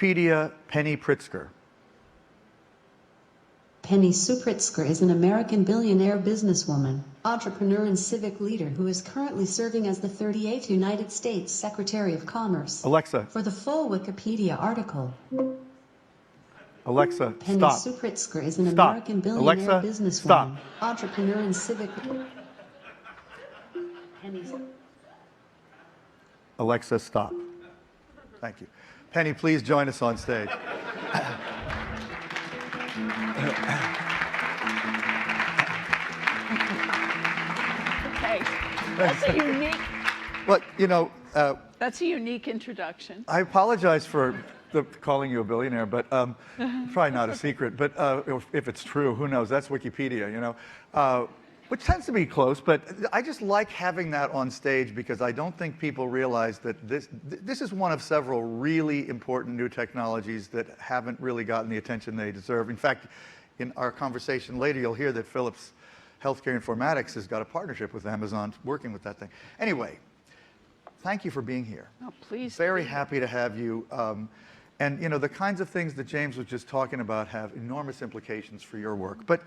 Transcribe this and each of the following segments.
Wikipedia, Penny Pritzker. Penny Sue Pritzker is an American billionaire businesswoman, entrepreneur and civic leader who is currently serving as the 38th United States Secretary of Commerce. Alexa. For the full Wikipedia article. Alexa, Penny stop. Sue Pritzker is an Stop. American billionaire Alexa, businesswoman, stop. entrepreneur and civic Alexa, stop. Thank you. Penny, please join us on stage. Okay, that's a unique. Well, you know, that's a unique introduction. I apologize for calling you a billionaire, but probably not a secret. But if it's true, who knows? That's Wikipedia, you know, which tends to be close. But I just like having that on stage because I don't think people realize that this is one of several really important new technologies that haven't really gotten the attention they deserve. In fact, in our conversation later, you'll hear that Philips Healthcare Informatics has got a partnership with Amazon working with that thing. Anyway, thank you for being here. Oh, please. Very happy to have you. And, you know, the kinds of things that James was just talking about have enormous implications for your work. But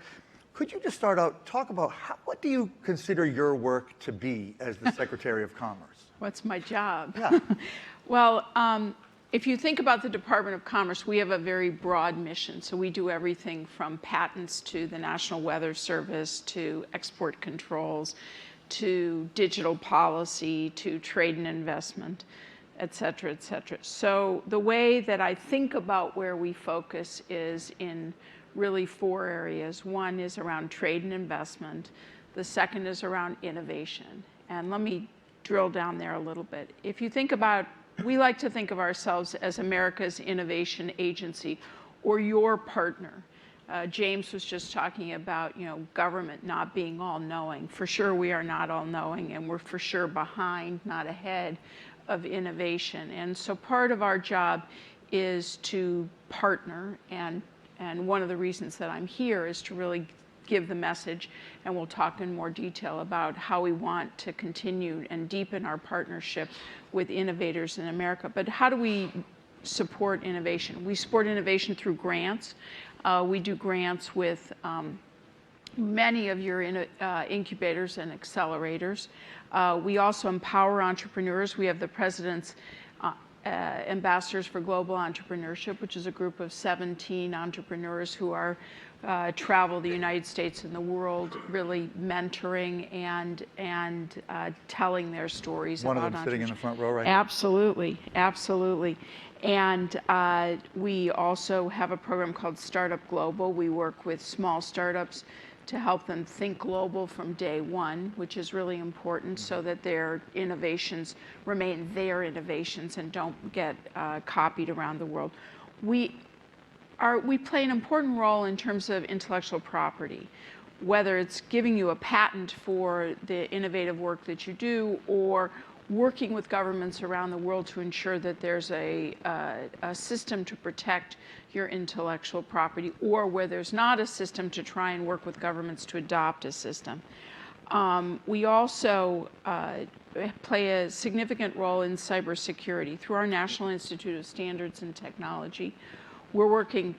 could you just start out, talk about what do you consider your work to be as the Secretary of Commerce? What's my job? Yeah. Well, if you think about the Department of Commerce, we have a very broad mission. So we do everything from patents to the National Weather Service to export controls to digital policy to trade and investment, et cetera, et cetera. So the way that I think about where we focus is in really four areas. One is around trade and investment. The second is around innovation. And let me drill down there a little bit. If you think about, we like to think of ourselves as America's innovation agency or your partner. James was just talking about, you know, government not being all-knowing. For sure we are not all-knowing, and we're for sure behind, not ahead of innovation. And so part of our job is to partner, and one of the reasons that I'm here is to really give the message, and we'll talk in more detail about how we want to continue and deepen our partnership with innovators in America. But how do we support innovation? We support innovation through grants. We do grants with many of your incubators and accelerators. We also empower entrepreneurs. We have the President's Ambassadors for Global Entrepreneurship, which is a group of 17 entrepreneurs who are travel the United States and the world, really mentoring and telling their stories. One of them sitting in the front row right now. Absolutely, absolutely. And we also have a program called Startup Global. We work with small startups to help them think global from day one, which is really important so that their innovations remain their innovations and don't get copied around the world. We play an important role in terms of intellectual property, whether it's giving you a patent for the innovative work that you do or working with governments around the world to ensure that there's a system to protect your intellectual property, or where there's not a system to try and work with governments to adopt a system. We also play a significant role in cybersecurity through our National Institute of Standards and Technology. We're working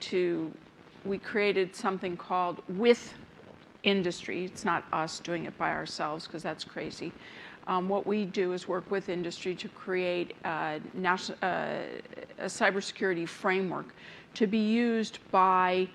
we created something called With Industry. It's not us doing it by ourselves because that's crazy. What we do is work with industry to create a cybersecurity framework to be used by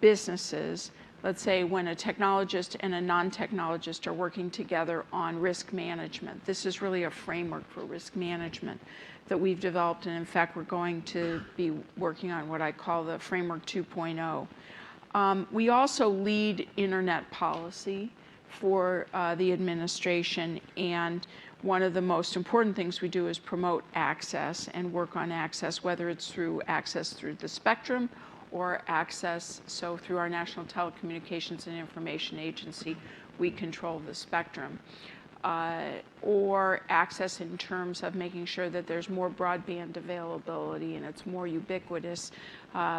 businesses. Let's say when a technologist and a non-technologist are working together on risk management. This is really a framework for risk management that we've developed, and in fact we're going to be working on what I call the Framework 2.0. We also lead internet policy for the administration, and one of the most important things we do is promote access and work on access, whether it's through access through the spectrum or access, so through our National Telecommunications and Information Agency, we control the spectrum, or access in terms of making sure that there's more broadband availability and it's more ubiquitous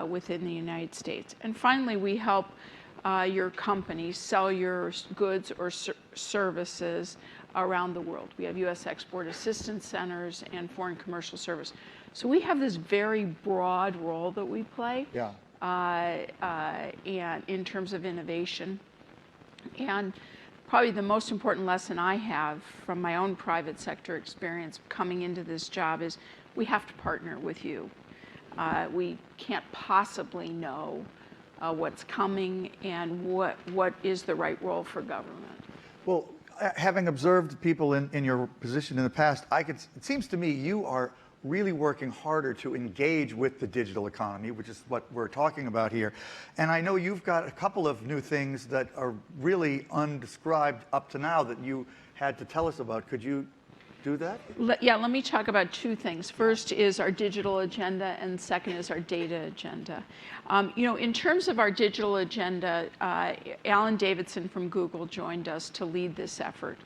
within the United States. And finally, we help your company sell your goods or services around the world. We have U.S. Export Assistance Centers and Foreign Commercial Service. So we have this very broad role that we play and in terms of innovation. And probably the most important lesson I have from my own private sector experience coming into this job is we have to partner with you. We can't possibly know what's coming and what is the right role for government. Well, having observed people in your position in the past, it seems to me you are really working harder to engage with the digital economy, which is what we're talking about here. And I know you've got a couple of new things that are really undescribed up to now that you had to tell us about. Could you do that? Yeah, let me talk about two things. First is our digital agenda, and second is our data agenda. In terms of our digital agenda, Alan Davidson from Google joined us to lead this effort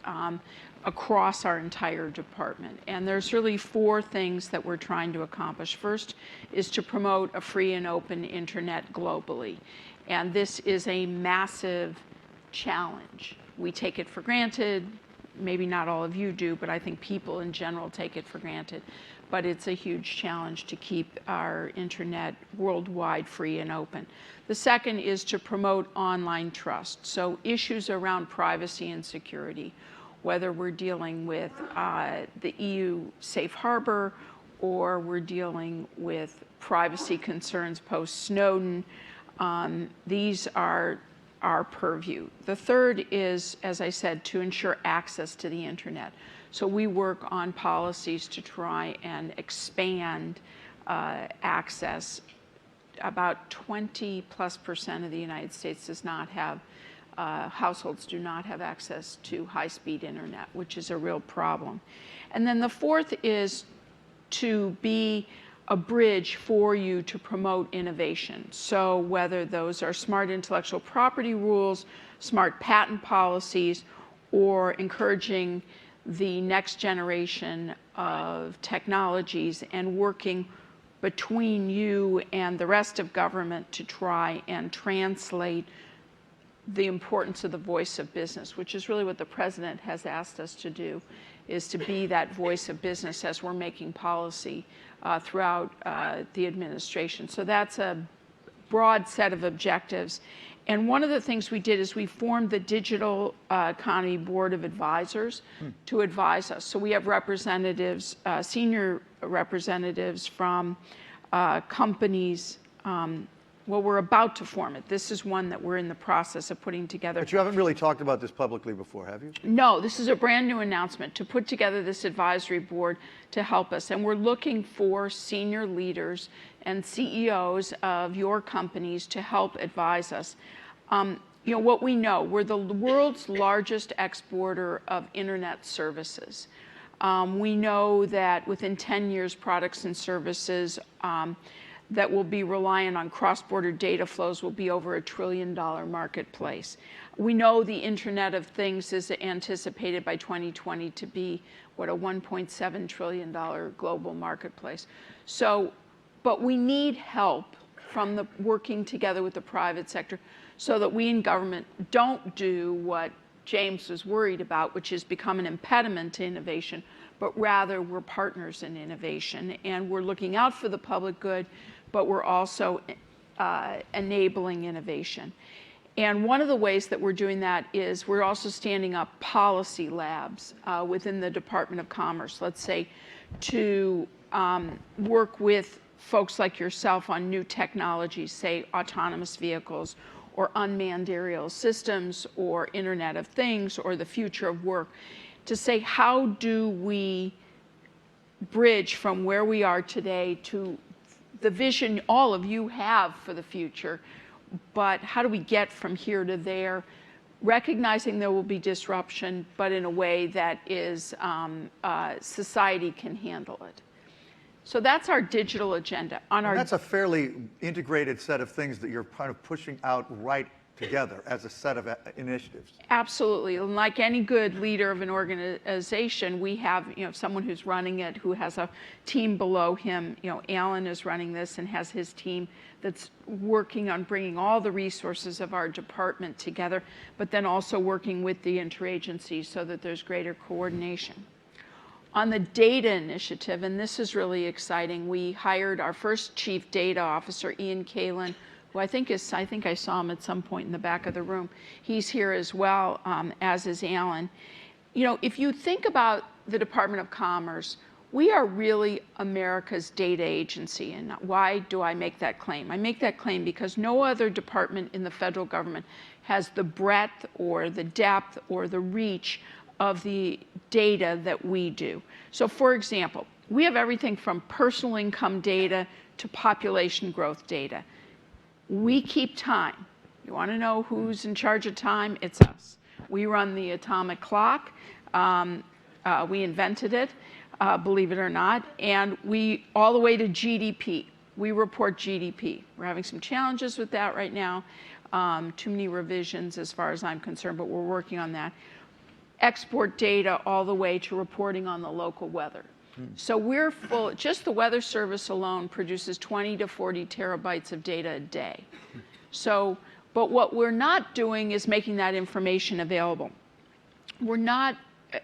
across our entire department. And there's really four things that we're trying to accomplish. First is to promote a free and open internet globally. And this is a massive challenge. We take it for granted. Maybe not all of you do, but I think people in general take it for granted. But it's a huge challenge to keep our internet worldwide free and open. The second is to promote online trust. So issues around privacy and security, whether we're dealing with the EU safe harbor or we're dealing with privacy concerns post-Snowden, these are our purview. The third is, as I said, to ensure access to the internet. So we work on policies to try and expand access. About 20+% of the United States does not have, households do not have access to high-speed internet, which is a real problem. And then the fourth is to be a bridge for you to promote innovation. So whether those are smart intellectual property rules, smart patent policies, or encouraging the next generation of technologies and working between you and the rest of government to try and translate the importance of the voice of business, which is really what the president has asked us to do, is to be that voice of business as we're making policy throughout the administration. So that's a broad set of objectives. And one of the things we did is we formed the Digital Economy Board of Advisors to advise us. So we have representatives, senior representatives from companies. Well, we're about to form it. This is one that we're in the process of putting together. But you haven't really talked about this publicly before, have you? No, this is a brand new announcement to put together this advisory board to help us. And we're looking for senior leaders and CEOs of your companies to help advise us. What we know, we're the world's largest exporter of internet services. We know that within 10 years, products and services that will be reliant on cross-border data flows will be over $1 trillion marketplace. We know the Internet of Things is anticipated by 2020 to be, a $1.7 trillion global marketplace. So, but we need help from the working together with the private sector so that we in government don't do what James was worried about, which is become an impediment to innovation, but rather we're partners in innovation and we're looking out for the public good, but we're also enabling innovation. And one of the ways that we're doing that is we're also standing up policy labs within the Department of Commerce, let's say, to work with folks like yourself on new technologies, say autonomous vehicles or unmanned aerial systems or Internet of Things or the future of work, to say how do we bridge from where we are today to the vision all of you have for the future, but how do we get from here to there, recognizing there will be disruption, but in a way that is society can handle it. So that's our digital agenda. That's a fairly integrated set of things that you're kind of pushing out right together as a set of initiatives. Absolutely. And like any good leader of an organization, we have, someone who's running it, who has a team below him. Alan is running this and has his team that's working on bringing all the resources of our department together, but then also working with the interagency so that there's greater coordination. On the data initiative, and this is really exciting, we hired our first chief data officer, Ian Kalin, who I think I saw him at some point in the back of the room. He's here as well, as is Alan. If you think about the Department of Commerce, we are really America's data agency. And why do I make that claim? I make that claim because no other department in the federal government has the breadth or the depth or the reach of the data that we do. So for example, we have everything from personal income data to population growth data. We keep time. You want to know who's in charge of time? It's us. We run the atomic clock. We invented it, believe it or not. And we, all the way to GDP. We report GDP. We're having some challenges with that right now. Too many revisions as far as I'm concerned, but we're working on that. Export data all the way to reporting on the local weather. So we're full, just the Weather Service alone produces 20 to 40 terabytes of data a day. So, but what we're not doing is making that information available. We're not,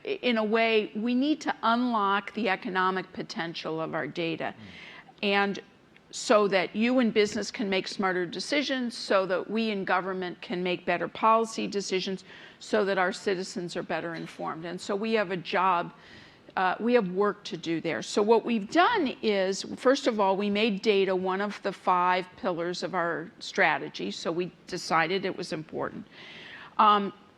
in a way, we need to unlock the economic potential of our data. And so that you in business can make smarter decisions, so that we in government can make better policy decisions, so that our citizens are better informed. And so we have a job. We have work to do there. So what we've done is, first of all, we made data one of the 5 pillars of our strategy, so we decided it was important.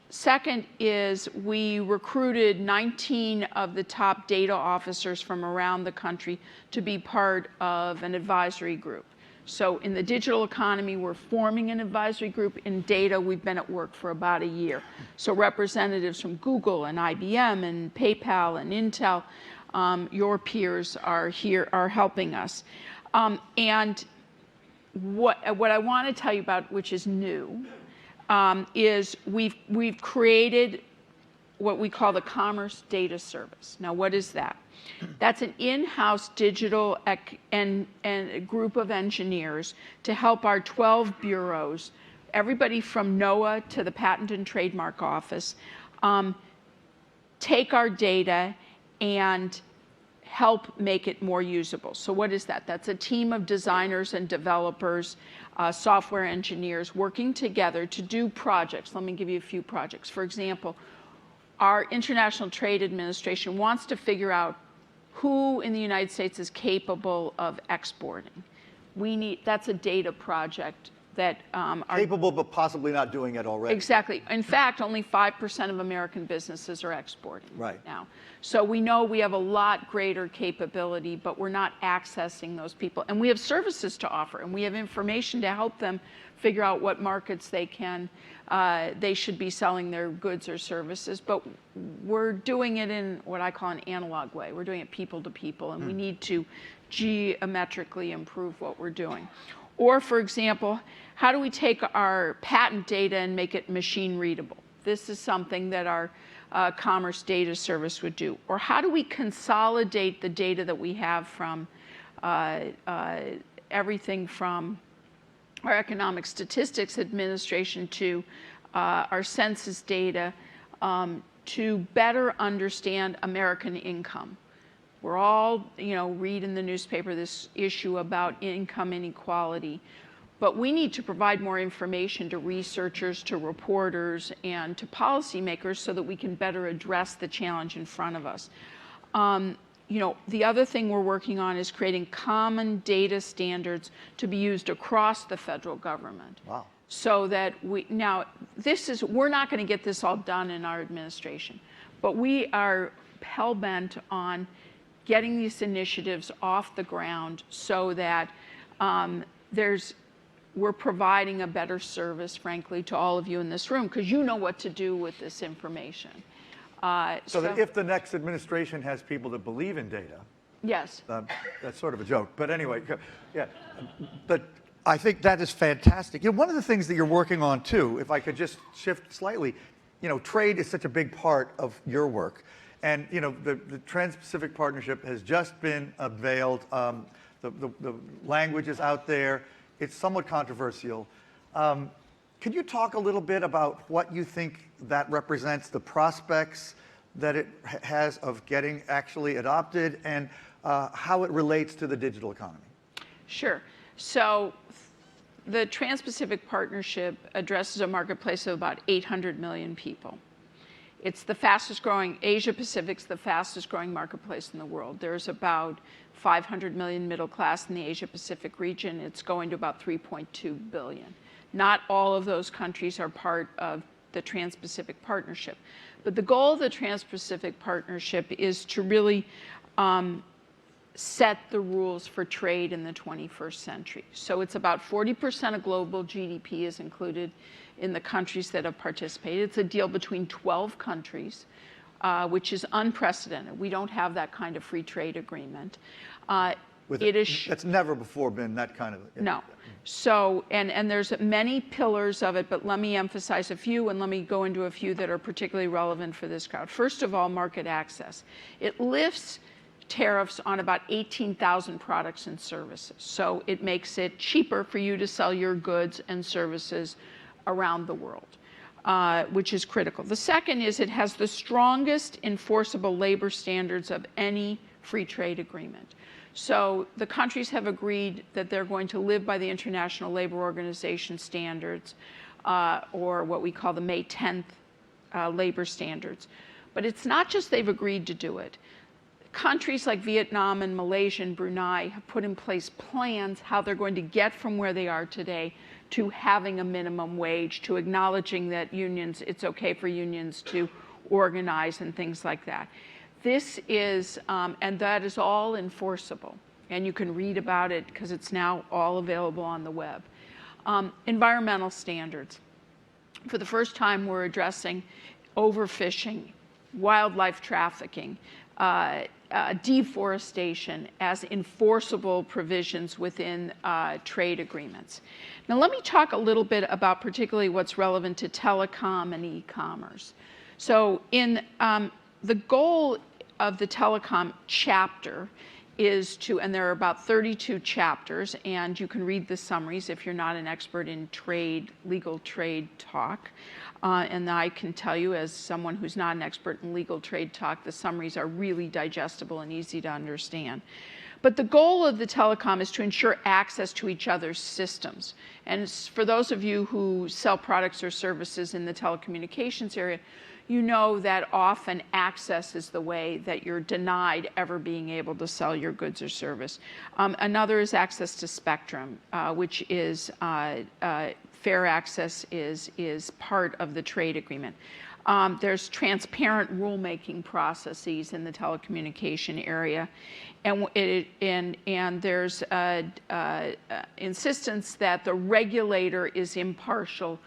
Second is we recruited 19 of the top data officers from around the country to be part of an advisory group. So in the digital economy, we're forming an advisory group. In data, we've been at work for about a year. So representatives from Google and IBM and PayPal and Intel, your peers are here, are helping us. And what I want to tell you about, which is new, is we've created what we call the Commerce Data Service. Now, what is that? That's an in-house digital and a group of engineers to help our 12 bureaus, everybody from NOAA to the Patent and Trademark Office, take our data and help make it more usable. So what is that? That's a team of designers and developers, software engineers working together to do projects. Let me give you a few projects. For example, our International Trade Administration wants to figure out who in the United States is capable of exporting. That's a data project that capable but possibly not doing it already. Exactly. In fact, only 5% of American businesses are exporting right now. So we know we have a lot greater capability, but we're not accessing those people. And we have services to offer, and we have information to help them figure out what markets they should be selling their goods or services. But we're doing it in what I call an analog way. We're doing it people to people, and we need to geometrically improve what we're doing. Or, for example, how do we take our patent data and make it machine readable? This is something that our Commerce Data Service would do. Or how do we consolidate the data that we have from everything from our Economic Statistics Administration to our census data to better understand American income? We're all, read in the newspaper this issue about income inequality. But we need to provide more information to researchers, to reporters, and to policymakers so that we can better address the challenge in front of us. The other thing we're working on is creating common data standards to be used across the federal government. Wow. So that we're not going to get this all done in our administration, but we are hell-bent on getting these initiatives off the ground so that we're providing a better service, frankly, to all of you in this room, because you know what to do with this information. So that if the next administration has people that believe in data, yes, that's sort of a joke. But anyway, yeah. But I think that is fantastic. You know, one of the things that you're working on too, if I could just shift slightly, you know, trade is such a big part of your work. And, you know, the Trans-Pacific Partnership has just been unveiled. The language is out there. It's somewhat controversial. Could you talk a little bit about what you think that represents, the prospects that it has of getting actually adopted, and how it relates to the digital economy? Sure. So the Trans-Pacific Partnership addresses a marketplace of about 800 million people. It's the fastest growing, Asia Pacific's the fastest growing marketplace in the world. There's about 500 million middle class in the Asia Pacific region. It's going to about 3.2 billion. Not all of those countries are part of the Trans-Pacific Partnership. But the goal of the Trans-Pacific Partnership is to really set the rules for trade in the 21st century. So it's about 40% of global GDP is included in the countries that have participated. It's a deal between 12 countries, which is unprecedented. We don't have that kind of free trade agreement. It's never before been that kind of. No. So, and there's many pillars of it, but let me emphasize a few, and let me go into a few that are particularly relevant for this crowd. First of all, market access. It lifts tariffs on about 18,000 products and services. So it makes it cheaper for you to sell your goods and services around the world, which is critical. The second is it has the strongest enforceable labor standards of any free trade agreement. So the countries have agreed that they're going to live by the International Labor Organization standards, or what we call the May 10th labor standards. But it's not just they've agreed to do it. Countries like Vietnam and Malaysia and Brunei have put in place plans how they're going to get from where they are today to having a minimum wage, to acknowledging that unions, it's okay for unions to organize and things like that. This is, and that is all enforceable. And you can read about it because it's now all available on the web. Environmental standards. For the first time, we're addressing overfishing, wildlife trafficking, deforestation as enforceable provisions within trade agreements. Now let me talk a little bit about particularly what's relevant to telecom and e-commerce. So in the goal of the telecom chapter is to, and there are about 32 chapters, and you can read the summaries if you're not an expert in trade, legal trade talk. And I can tell you, as someone who's not an expert in legal trade talk, the summaries are really digestible and easy to understand. But the goal of the telecom is to ensure access to each other's systems. And for those of you who sell products or services in the telecommunications area, you know that often access is the way that you're denied ever being able to sell your goods or service. Another is access to spectrum, which is fair access is part of the trade agreement. There's transparent rulemaking processes in the telecommunication area, and there's insistence that the regulator is impartial.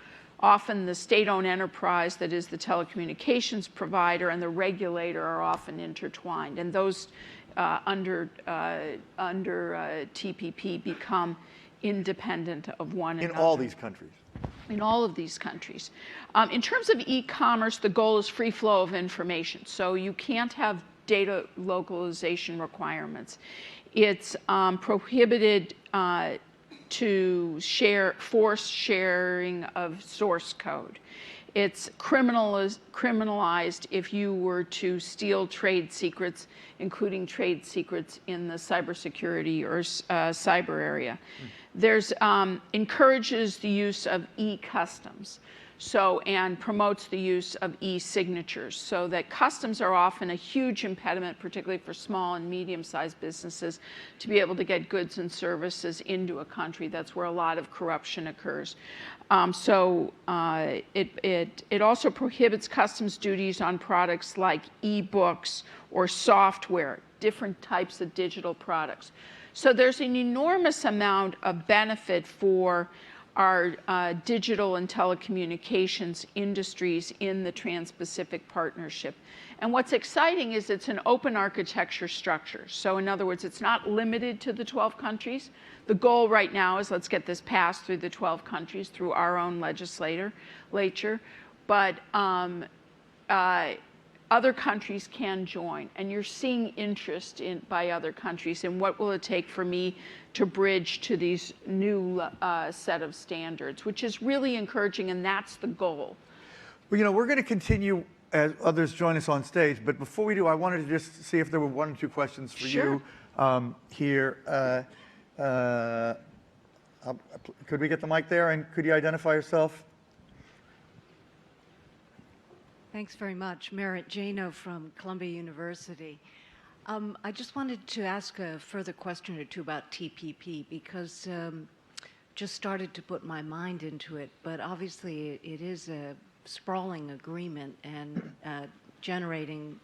Often the state-owned enterprise that is the telecommunications provider and the regulator are often intertwined, and those under TPP become independent of one another. In all these countries. In all of these countries. In terms of e-commerce, the goal is free flow of information. So you can't have data localization requirements. It's prohibited to force sharing of source code. It's criminalized if you were to steal trade secrets, including trade secrets in the cybersecurity or cyber area. There's encourages the use of e-customs, and promotes the use of e-signatures, so that customs are often a huge impediment, particularly for small and medium-sized businesses, to be able to get goods and services into a country. That's where a lot of corruption occurs. It also prohibits customs duties on products like e-books or software, different types of digital products. So there's an enormous amount of benefit for our digital and telecommunications industries in the Trans-Pacific Partnership. And what's exciting is it's an open architecture structure. So in other words, it's not limited to the 12 countries. The goal right now is let's get this passed through the 12 countries, through our own legislature. But other countries can join, and you're seeing interest by other countries in what will it take for me to bridge to these new set of standards, which is really encouraging, and that's the goal. Well, we're going to continue as others join us on stage, but before we do, I wanted to just see if there were one or two questions for Sure. you here. Could we get the mic there, and could you identify yourself? Thanks very much. Merritt Jano from Columbia University. I just wanted to ask a further question or two about TPP because just started to put my mind into it, but obviously it is a sprawling agreement and generating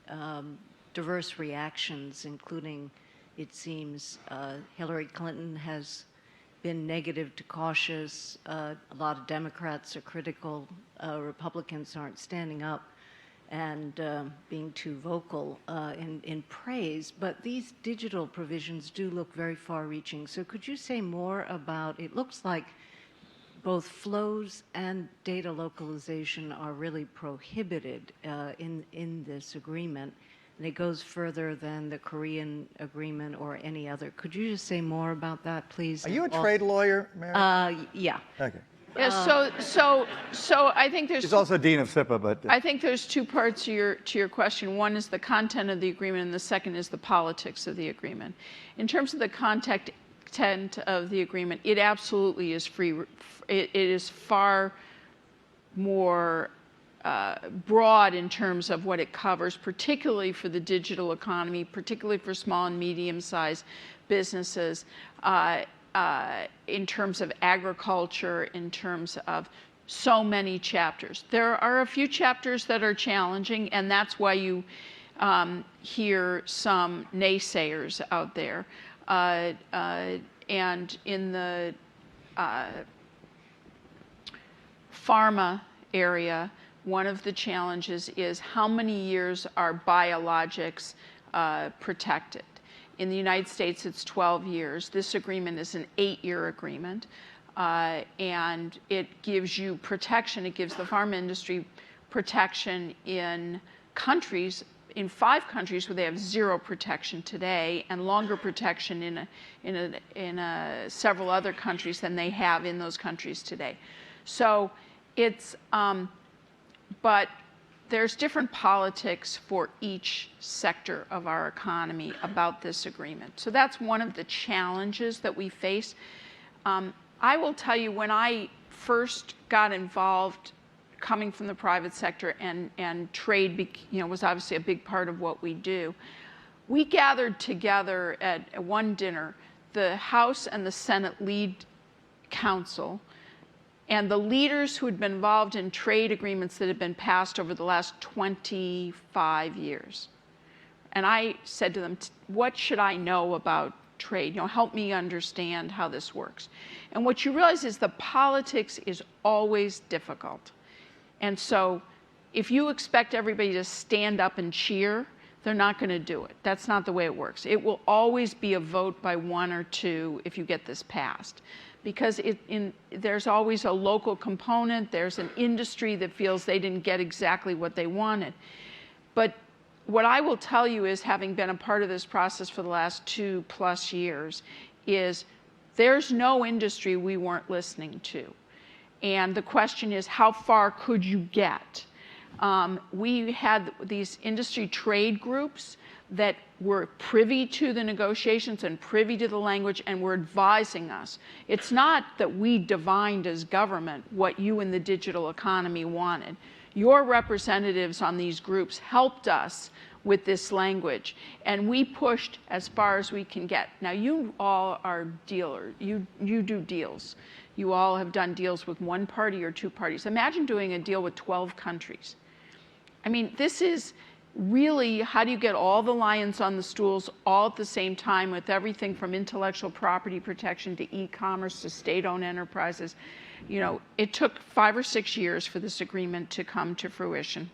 diverse reactions, including, it seems, Hillary Clinton has been negative to cautious. A lot of Democrats are critical. Republicans aren't standing up and being too vocal in praise, but these digital provisions do look very far-reaching. So could you say more about, it looks like both flows and data localization are really prohibited in this agreement, and it goes further than the Korean agreement or any other. Could you just say more about that, please? Are you a trade lawyer, Mary? Yeah. Okay. Yeah, so I think there's She's also dean of SIPA, but I think there's two parts to your question. One is the content of the agreement, and the second is the politics of the agreement. In terms of the content of the agreement, it absolutely is free. It is far more broad in terms of what it covers, particularly for the digital economy, particularly for small and medium-sized businesses, in terms of agriculture, in terms of so many chapters. There are a few chapters that are challenging, and that's why you hear some naysayers out there. And in the pharma area, one of the challenges is how many years are biologics protected. In the United States, it's 12 years. This agreement is an 8-year agreement, and it gives you protection. It gives the pharma industry protection in countries, in 5 countries where they have 0 protection today, and longer protection in several other countries than they have in those countries today. So it's, but there's different politics for each sector of our economy about this agreement. So that's one of the challenges that we face. I will tell you, when I first got involved coming from the private sector, and trade was obviously a big part of what we do, we gathered together at one dinner the House and the Senate lead counsel and the leaders who had been involved in trade agreements that had been passed over the last 25 years. And I said to them, what should I know about trade? Help me understand how this works. And what you realize is the politics is always difficult. And so if you expect everybody to stand up and cheer, they're not going to do it. That's not the way it works. It will always be a vote by 1 or 2 if you get this passed. Because there's always a local component, there's an industry that feels they didn't get exactly what they wanted. But what I will tell you is, having been a part of this process for the last 2+ years, is there's no industry we weren't listening to. And the question is, how far could you get? We had these industry trade groups that were privy to the negotiations and privy to the language and were advising us. It's not that we divined as government what you in the digital economy wanted. Your representatives on these groups helped us with this language, and we pushed as far as we can get. Now, you all are dealers. You do deals. You all have done deals with 1 party or 2 parties. Imagine doing a deal with 12 countries. I mean, this is really, how do you get all the lions on the stools all at the same time, with everything from intellectual property protection to e-commerce to state-owned enterprises? It took 5 or 6 years for this agreement to come to fruition.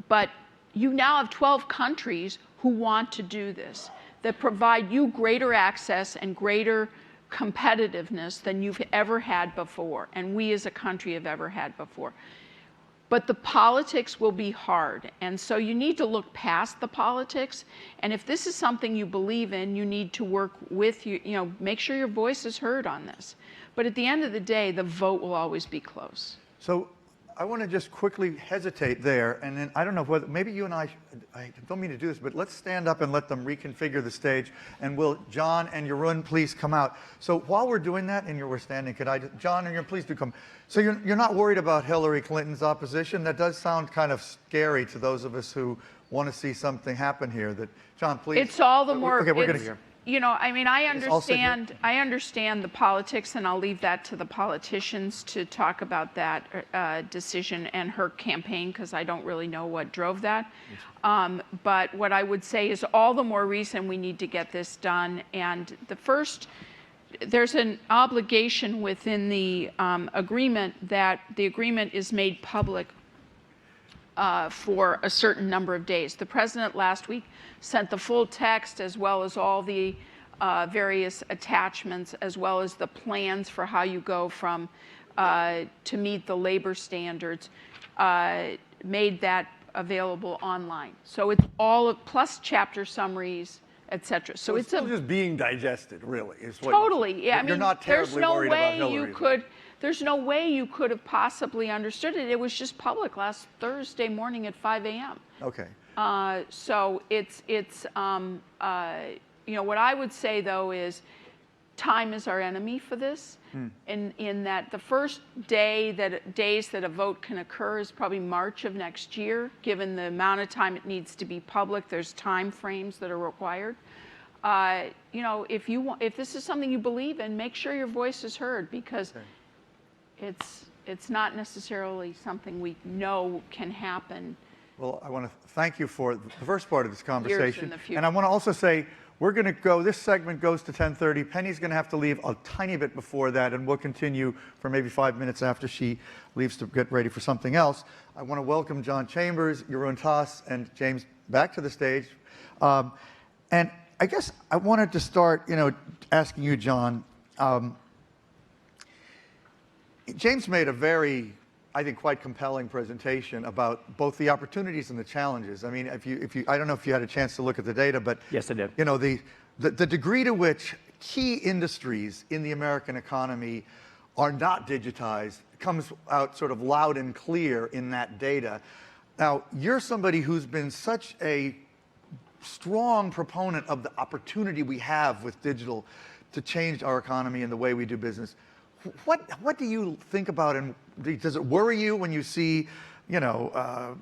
But you now have 12 countries who want to do this, that provide you greater access and greater competitiveness than you've ever had before, and we as a country have ever had before. But the politics will be hard, and so you need to look past the politics, and if this is something you believe in, you need to work with, make sure your voice is heard on this. But at the end of the day, the vote will always be close. So I want to just quickly hesitate there, and then I don't know whether, maybe you and I don't mean to do this, but let's stand up and let them reconfigure the stage, and will John and Jeroen please come out. So while we're doing that, and we're standing, could I, John and Jeroen, please do come. So you're not worried about Hillary Clinton's opposition? That does sound kind of scary to those of us who want to see something happen here. That, John, please. It's all the more, okay, we're going to hear. I understand the politics, and I'll leave that to the politicians to talk about that decision and her campaign, because I don't really know what drove that. But what I would say is all the more reason we need to get this done. And there's an obligation within the agreement that the agreement is made public for a certain number of days. The president last week sent the full text, as well as all the various attachments, as well as the plans for how you go from to meet the labor standards, made that available online. So it's all plus chapter summaries, etc. So it's still just being digested, really. Is what totally. Yeah, you're not terribly worried about Hillary. There's no way you could have possibly understood it. It was just public last Thursday morning at 5 a.m. Okay. So what I would say though is time is our enemy for this, in that the first days that a vote can occur is probably March of next year, given the amount of time it needs to be public. There's time frames that are required. If this is something you believe in, make sure your voice is heard, because it's not necessarily something we know can happen. Well, I want to thank you for the first part of this conversation. In the future. And I want to also say, we're going to go, this segment goes to 10:30. Penny's going to have to leave a tiny bit before that, and we'll continue for maybe 5 minutes after she leaves to get ready for something else. I want to welcome John Chambers, Jeroen Tas, and James back to the stage. And I guess I wanted to start, asking you, John, James made a very, I think, quite compelling presentation about both the opportunities and the challenges. I mean, I don't know if you had a chance to look at the data, but yes, I did. The degree to which key industries in the American economy are not digitized comes out sort of loud and clear in that data. Now, you're somebody who's been such a strong proponent of the opportunity we have with digital to change our economy and the way we do business. What do you think about, and does it worry you when you see, a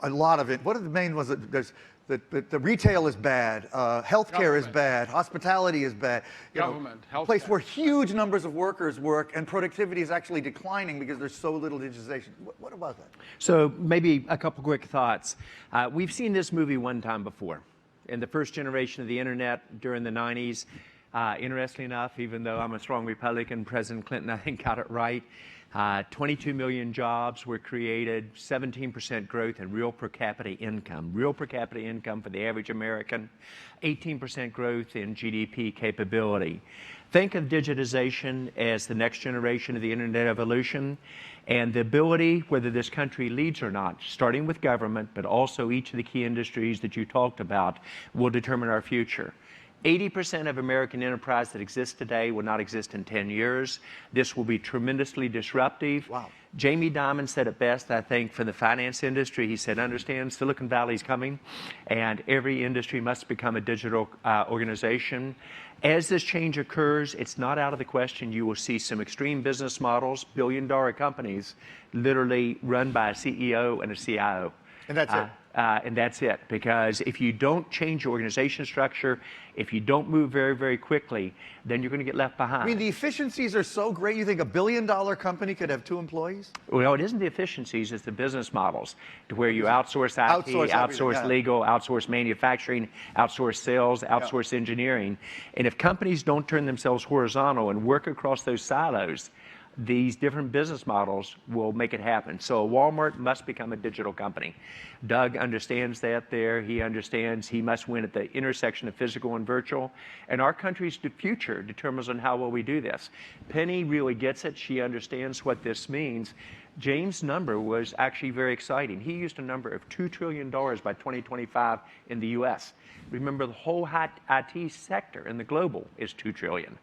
lot of it? What are the main ones? There's the retail is bad, healthcare is bad, hospitality is bad. Government, a place where huge numbers of workers work and productivity is actually declining because there's so little digitization. What about that? So maybe a couple quick thoughts. We've seen this movie one time before. In the first generation of the internet during the 90s, interestingly enough, even though I'm a strong Republican, President Clinton, I think, got it right. 22 million jobs were created, 17% growth in real per capita income for the average American, 18% growth in GDP capability. Think of digitization as the next generation of the internet evolution, and the ability, whether this country leads or not, starting with government, but also each of the key industries that you talked about, will determine our future. 80% of American enterprise that exists today will not exist in 10 years. This will be tremendously disruptive. Wow. Jamie Dimon said it best, I think, for the finance industry. He said, understand, Silicon Valley's coming, and every industry must become a digital organization. As this change occurs, it's not out of the question you will see some extreme business models, billion-dollar companies, literally run by a CEO and a CIO. And that's it. And that's it, because if you don't change your organization structure, if you don't move very, very quickly, then you're going to get left behind. I mean, the efficiencies are so great, you think a billion-dollar company could have 2 employees? Well, it isn't the efficiencies, it's the business models, to where you outsource IT, outsource yeah. legal, outsource manufacturing, outsource sales, outsource engineering. And if companies don't turn themselves horizontal and work across those silos, these different business models will make it happen. So Walmart must become a digital company. Doug understands that there. He understands he must win at the intersection of physical and virtual. And our country's future determines on how well we do this. Penny really gets it. She understands what this means. James' number was actually very exciting. He used a number of $2 trillion by 2025 in the US. Remember, the whole IT sector in the global is $2 trillion.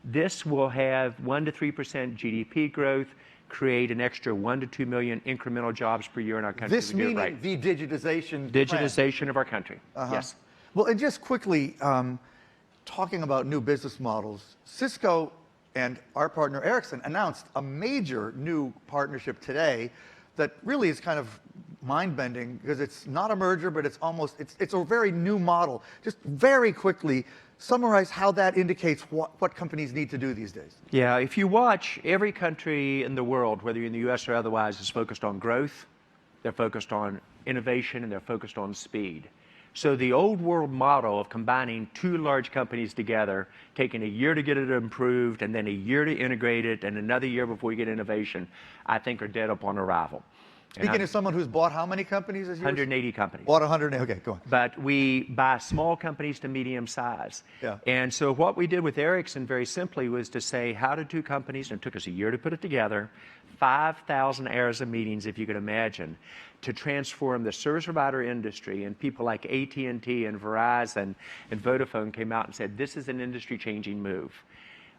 This will have 1 to 3% GDP growth, create an extra 1 to 2 million incremental jobs per year in our country. This We do it meaning right. the digitization. Digitization of our country. Yes. Well, and just quickly, talking about new business models, Cisco and our partner Ericsson announced a major new partnership today that really is kind of mind-bending because it's not a merger, but it's a very new model. Just very quickly, summarize how that indicates what companies need to do these days. Yeah, if you watch, every country in the world, whether you're in the US or otherwise, is focused on growth, they're focused on innovation, and they're focused on speed. So the old world model of combining two large companies together, taking a year to get it improved, and then a year to integrate it, and another year before you get innovation, I think are dead upon arrival. Speaking as someone who's bought how many companies as yours? 180 companies. Bought 180, okay, go on. But we buy small companies to medium size. Yeah. And so what we did with Ericsson very simply was to say, how do two companies, and it took us a year to put it together, 5,000 hours of meetings, if you could imagine, to transform the service provider industry, and people like AT&T and Verizon and Vodafone came out and said, this is an industry-changing move.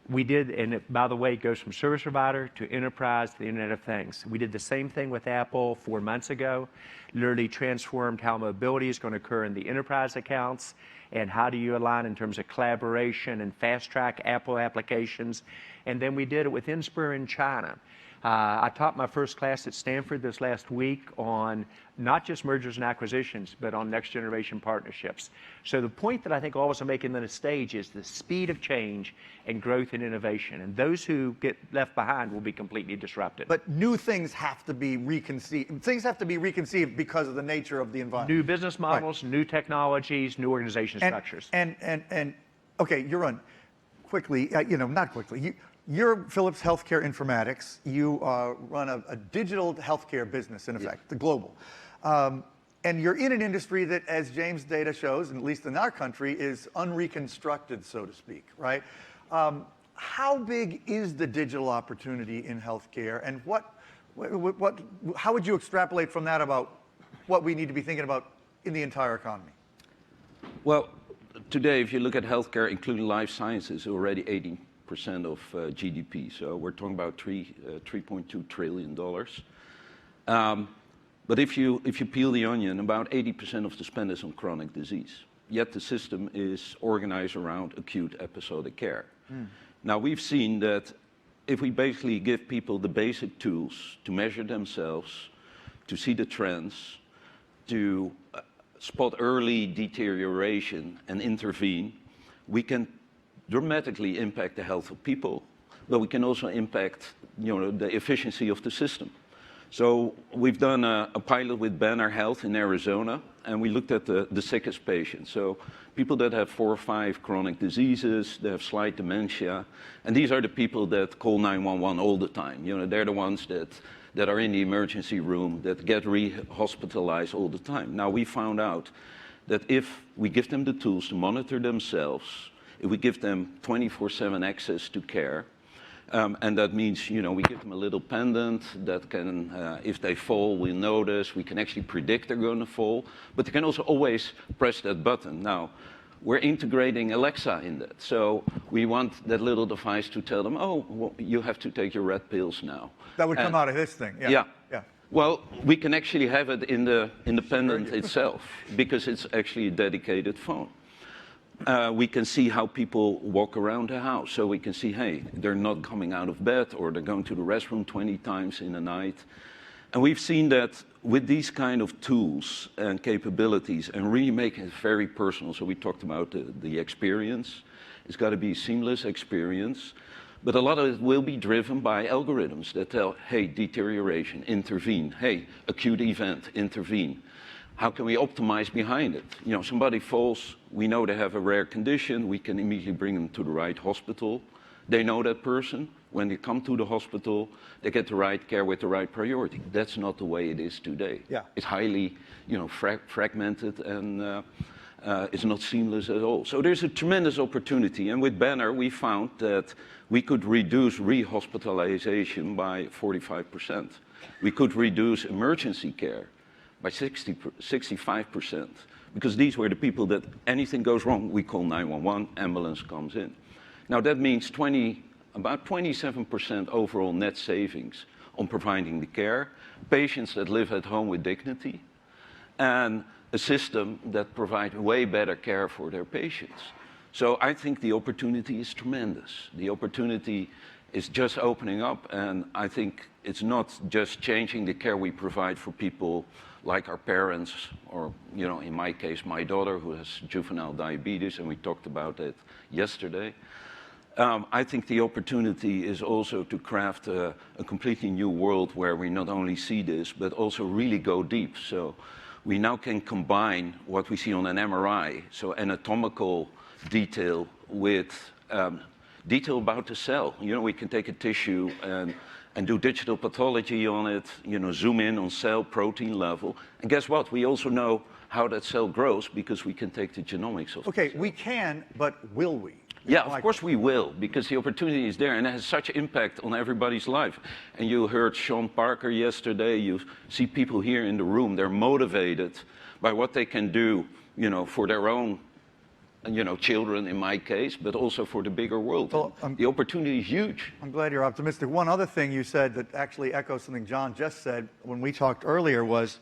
We did, and it, by the way, it goes from service provider to enterprise to the Internet of Things. We did the same thing with Apple 4 months ago, literally transformed how mobility is going to occur in the enterprise accounts, and how do you align in terms of collaboration and fast-track Apple applications. And then we did it with Inspur in China. I taught my first class at Stanford this last week on not just mergers and acquisitions, but on next generation partnerships. So the point that I think all of us are making on the stage is the speed of change and growth and innovation. And those who get left behind will be completely disrupted. But new things have to be reconceived. Things have to be reconceived because of the nature of the environment. New business models, new technologies, new organization structures. And okay, Jeroen, quickly, not quickly. You're Philips Healthcare Informatics. You run a digital healthcare business, in effect, the global. And you're in an industry that, as James' data shows, and at least in our country, is unreconstructed, so to speak, right? How big is the digital opportunity in healthcare, and how would you extrapolate from that about what we need to be thinking about in the entire economy? Well, today, if you look at healthcare, including life sciences, already 80% of GDP. So we're talking about $3.2 trillion. But if you peel the onion, about 80% of the spend is on chronic disease. Yet the system is organized around acute episodic care. Now we've seen that if we basically give people the basic tools to measure themselves, to see the trends, to spot early deterioration and intervene, we can dramatically impact the health of people, but we can also impact the efficiency of the system. So we've done a pilot with Banner Health in Arizona, and we looked at the sickest patients. So people that have 4 or 5 chronic diseases, they have slight dementia, and these are the people that call 911 all the time. They're the ones that are in the emergency room, that get hospitalized all the time. Now we found out that if we give them the tools to monitor themselves, if we give them 24/7 access to care, and that means, we give them a little pendant that can, if they fall, we'll notice. We can actually predict they're going to fall, but they can also always press that button. Now, we're integrating Alexa in that. So we want that little device to tell them, oh, well, you have to take your red pills now. That would come out of this thing, yeah. Yeah. Well, we can actually have it in the pendant itself, because it's actually a dedicated phone. We can see how people walk around the house. So we can see, hey, they're not coming out of bed, or they're going to the restroom 20 times in a night. And we've seen that with these kind of tools and capabilities, and really making it very personal. So we talked about the experience. It's got to be a seamless experience. But a lot of it will be driven by algorithms that tell, hey, deterioration, intervene. Hey, acute event, intervene. How can we optimize behind it? Somebody falls, we know they have a rare condition, we can immediately bring them to the right hospital They know that person. When they come to the hospital, they get the right care with the right priority. That's not the way it is today. Yeah. It's highly, fragmented and it's not seamless at all. So there's a tremendous opportunity. And with Banner, we found that we could reduce rehospitalization by 45%. We could reduce emergency care by 65%. Because these were the people that anything goes wrong, we call 911, ambulance comes in. Now that means about 27% overall net savings on providing the care, patients that live at home with dignity, and a system that provides way better care for their patients. So I think the opportunity is tremendous. The opportunity is just opening up, and I think it's not just changing the care we provide for people like our parents, or in my case, my daughter who has juvenile diabetes, and we talked about it yesterday. I think the opportunity is also to craft a completely new world where we not only see this, but also really go deep. So we now can combine what we see on an MRI, so anatomical detail, with detail about the cell. We can take a tissue and do digital pathology on it, zoom in on cell protein level. And guess what? We also know how that cell grows because we can take the genomics of Okay, the cell. we can, but will we? Yeah, of course we will, because the opportunity is there and it has such impact on everybody's life. And you heard Sean Parker yesterday, you see people here in the room, they're motivated by what they can do, for their own, children in my case, but also for the bigger world. Well, the opportunity is huge. I'm glad you're optimistic. One other thing you said that actually echoes something John just said when we talked earlier was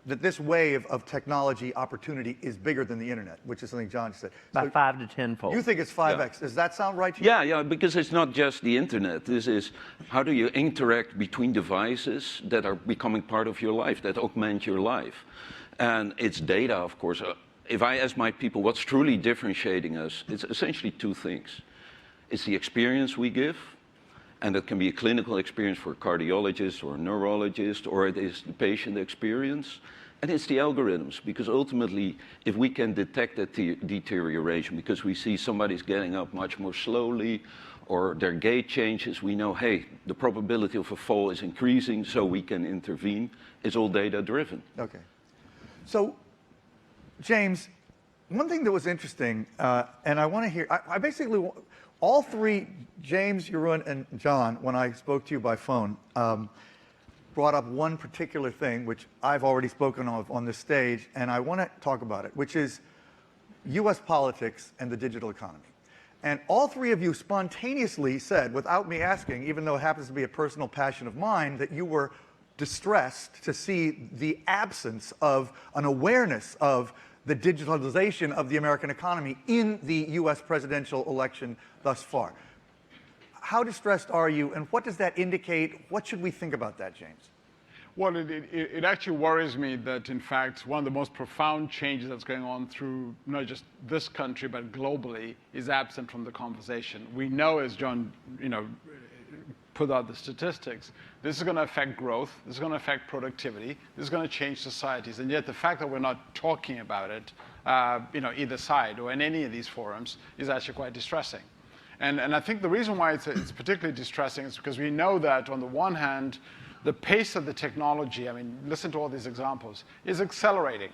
that this wave of technology opportunity is bigger than the internet, which is something John said. About 5 to 10-fold. You think it's 5x. Does that sound right to you? Yeah, because it's not just the internet. This is how do you interact between devices that are becoming part of your life, that augment your life. And it's data, of course. If I ask my people what's truly differentiating us, it's essentially two things. It's the experience we give, and that can be a clinical experience for a cardiologist or a neurologist, or it is the patient experience. And it's the algorithms, because ultimately, if we can detect that deterioration, because we see somebody's getting up much more slowly, or their gait changes, we know, hey, the probability of a fall is increasing, so we can intervene. It's all data-driven. Okay. So, James, one thing that was interesting, and I want to hear, I basically, all three, James, Jeroen, and John, when I spoke to you by phone, brought up one particular thing, which I've already spoken of on this stage, and I want to talk about it, which is US politics and the digital economy. And all three of you spontaneously said, without me asking, even though it happens to be a personal passion of mine, that you were distressed to see the absence of an awareness of the digitalization of the American economy in the US presidential election thus far. How distressed are you, and what does that indicate? What should we think about that, James? Well, it actually worries me that, in fact, one of the most profound changes that's going on through not just this country, but globally, is absent from the conversation. We know, as John, put out the statistics, this is going to affect growth, this is going to affect productivity, this is going to change societies, and yet the fact that we're not talking about it, either side or in any of these forums, is actually quite distressing. And I think the reason why it's particularly distressing is because we know that, on the one hand, the pace of the technology, listen to all these examples, is accelerating.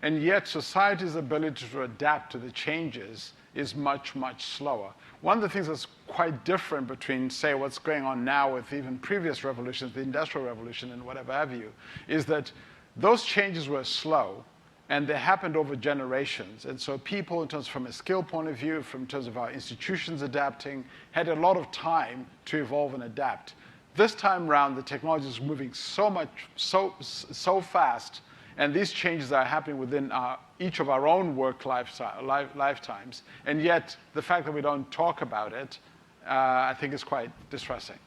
And yet society's ability to adapt to the changes is much, much slower. One of the things that's quite different between, say, what's going on now with even previous revolutions, the Industrial Revolution and whatever have you, is that those changes were slow, and they happened over generations. And so people, in terms from a skill point of view, in terms of our institutions adapting, had a lot of time to evolve and adapt. This time around, the technology is moving so fast, and these changes are happening within each of our own work lifetimes. And yet, the fact that we don't talk about it, I think is quite distressing.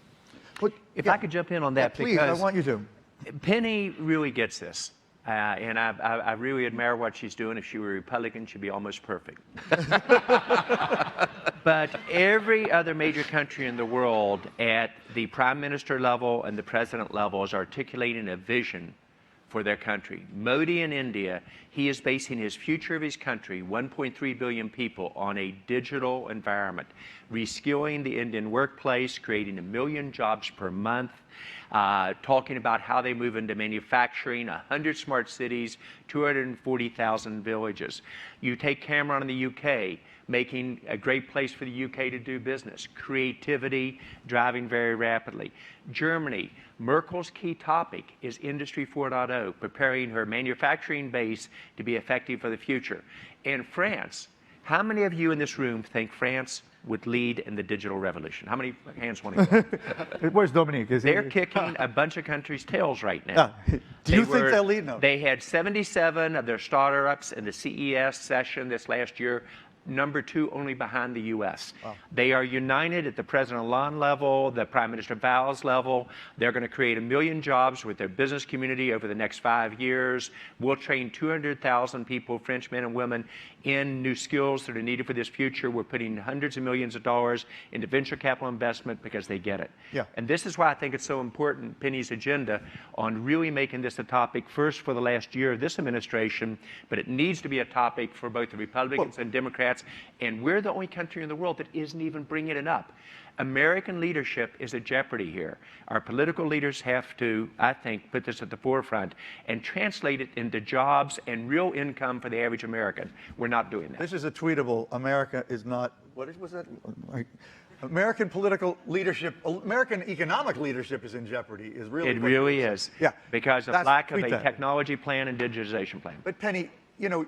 If I could jump in on that, please, I want you to. Penny really gets this. And I really admire what she's doing. If she were a Republican, she'd be almost perfect. But every other major country in the world at the prime minister level and the president level is articulating a vision for their country. Modi in India, he is basing his future of his country, 1.3 billion people, on a digital environment, reskilling the Indian workplace, creating 1 million jobs per month, talking about how they move into manufacturing, 100 smart cities, 240,000 villages. You take Cameron in the UK, making a great place for the UK to do business, creativity, driving very rapidly. Germany, Merkel's key topic is Industry 4.0, preparing her manufacturing base to be effective for the future. And France, how many of you in this room think France would lead in the digital revolution? How many hands want to go? Where's Dominique? They're kicking a bunch of countries' tails right now. Do you think they'll lead? No. They had 77 of their startups in the CES session this last year. Number 2 only behind the U.S. Wow. They are united at the President Hollande level, the Prime Minister Valls level. They're going to create 1 million jobs with their business community over the next 5 years. We'll train 200,000 people, French men and women, in new skills that are needed for this future. We're putting hundreds of millions of dollars into venture capital investment because they get it. Yeah. And this is why I think it's so important, Penny's agenda, on really making this a topic first for the last year of this administration, but it needs to be a topic for both the Republicans and Democrats. And we're the only country in the world that isn't even bringing it up. American leadership is at jeopardy here. Our political leaders have to, I think, put this at the forefront and translate it into jobs and real income for the average American. We're not doing that. This is a tweetable. America is not. What was that? American political leadership, American economic leadership is in jeopardy. Is really. It really is. Yeah. Because of That's- lack of tweet a that. technology plan and digitization plan. But Penny, you know,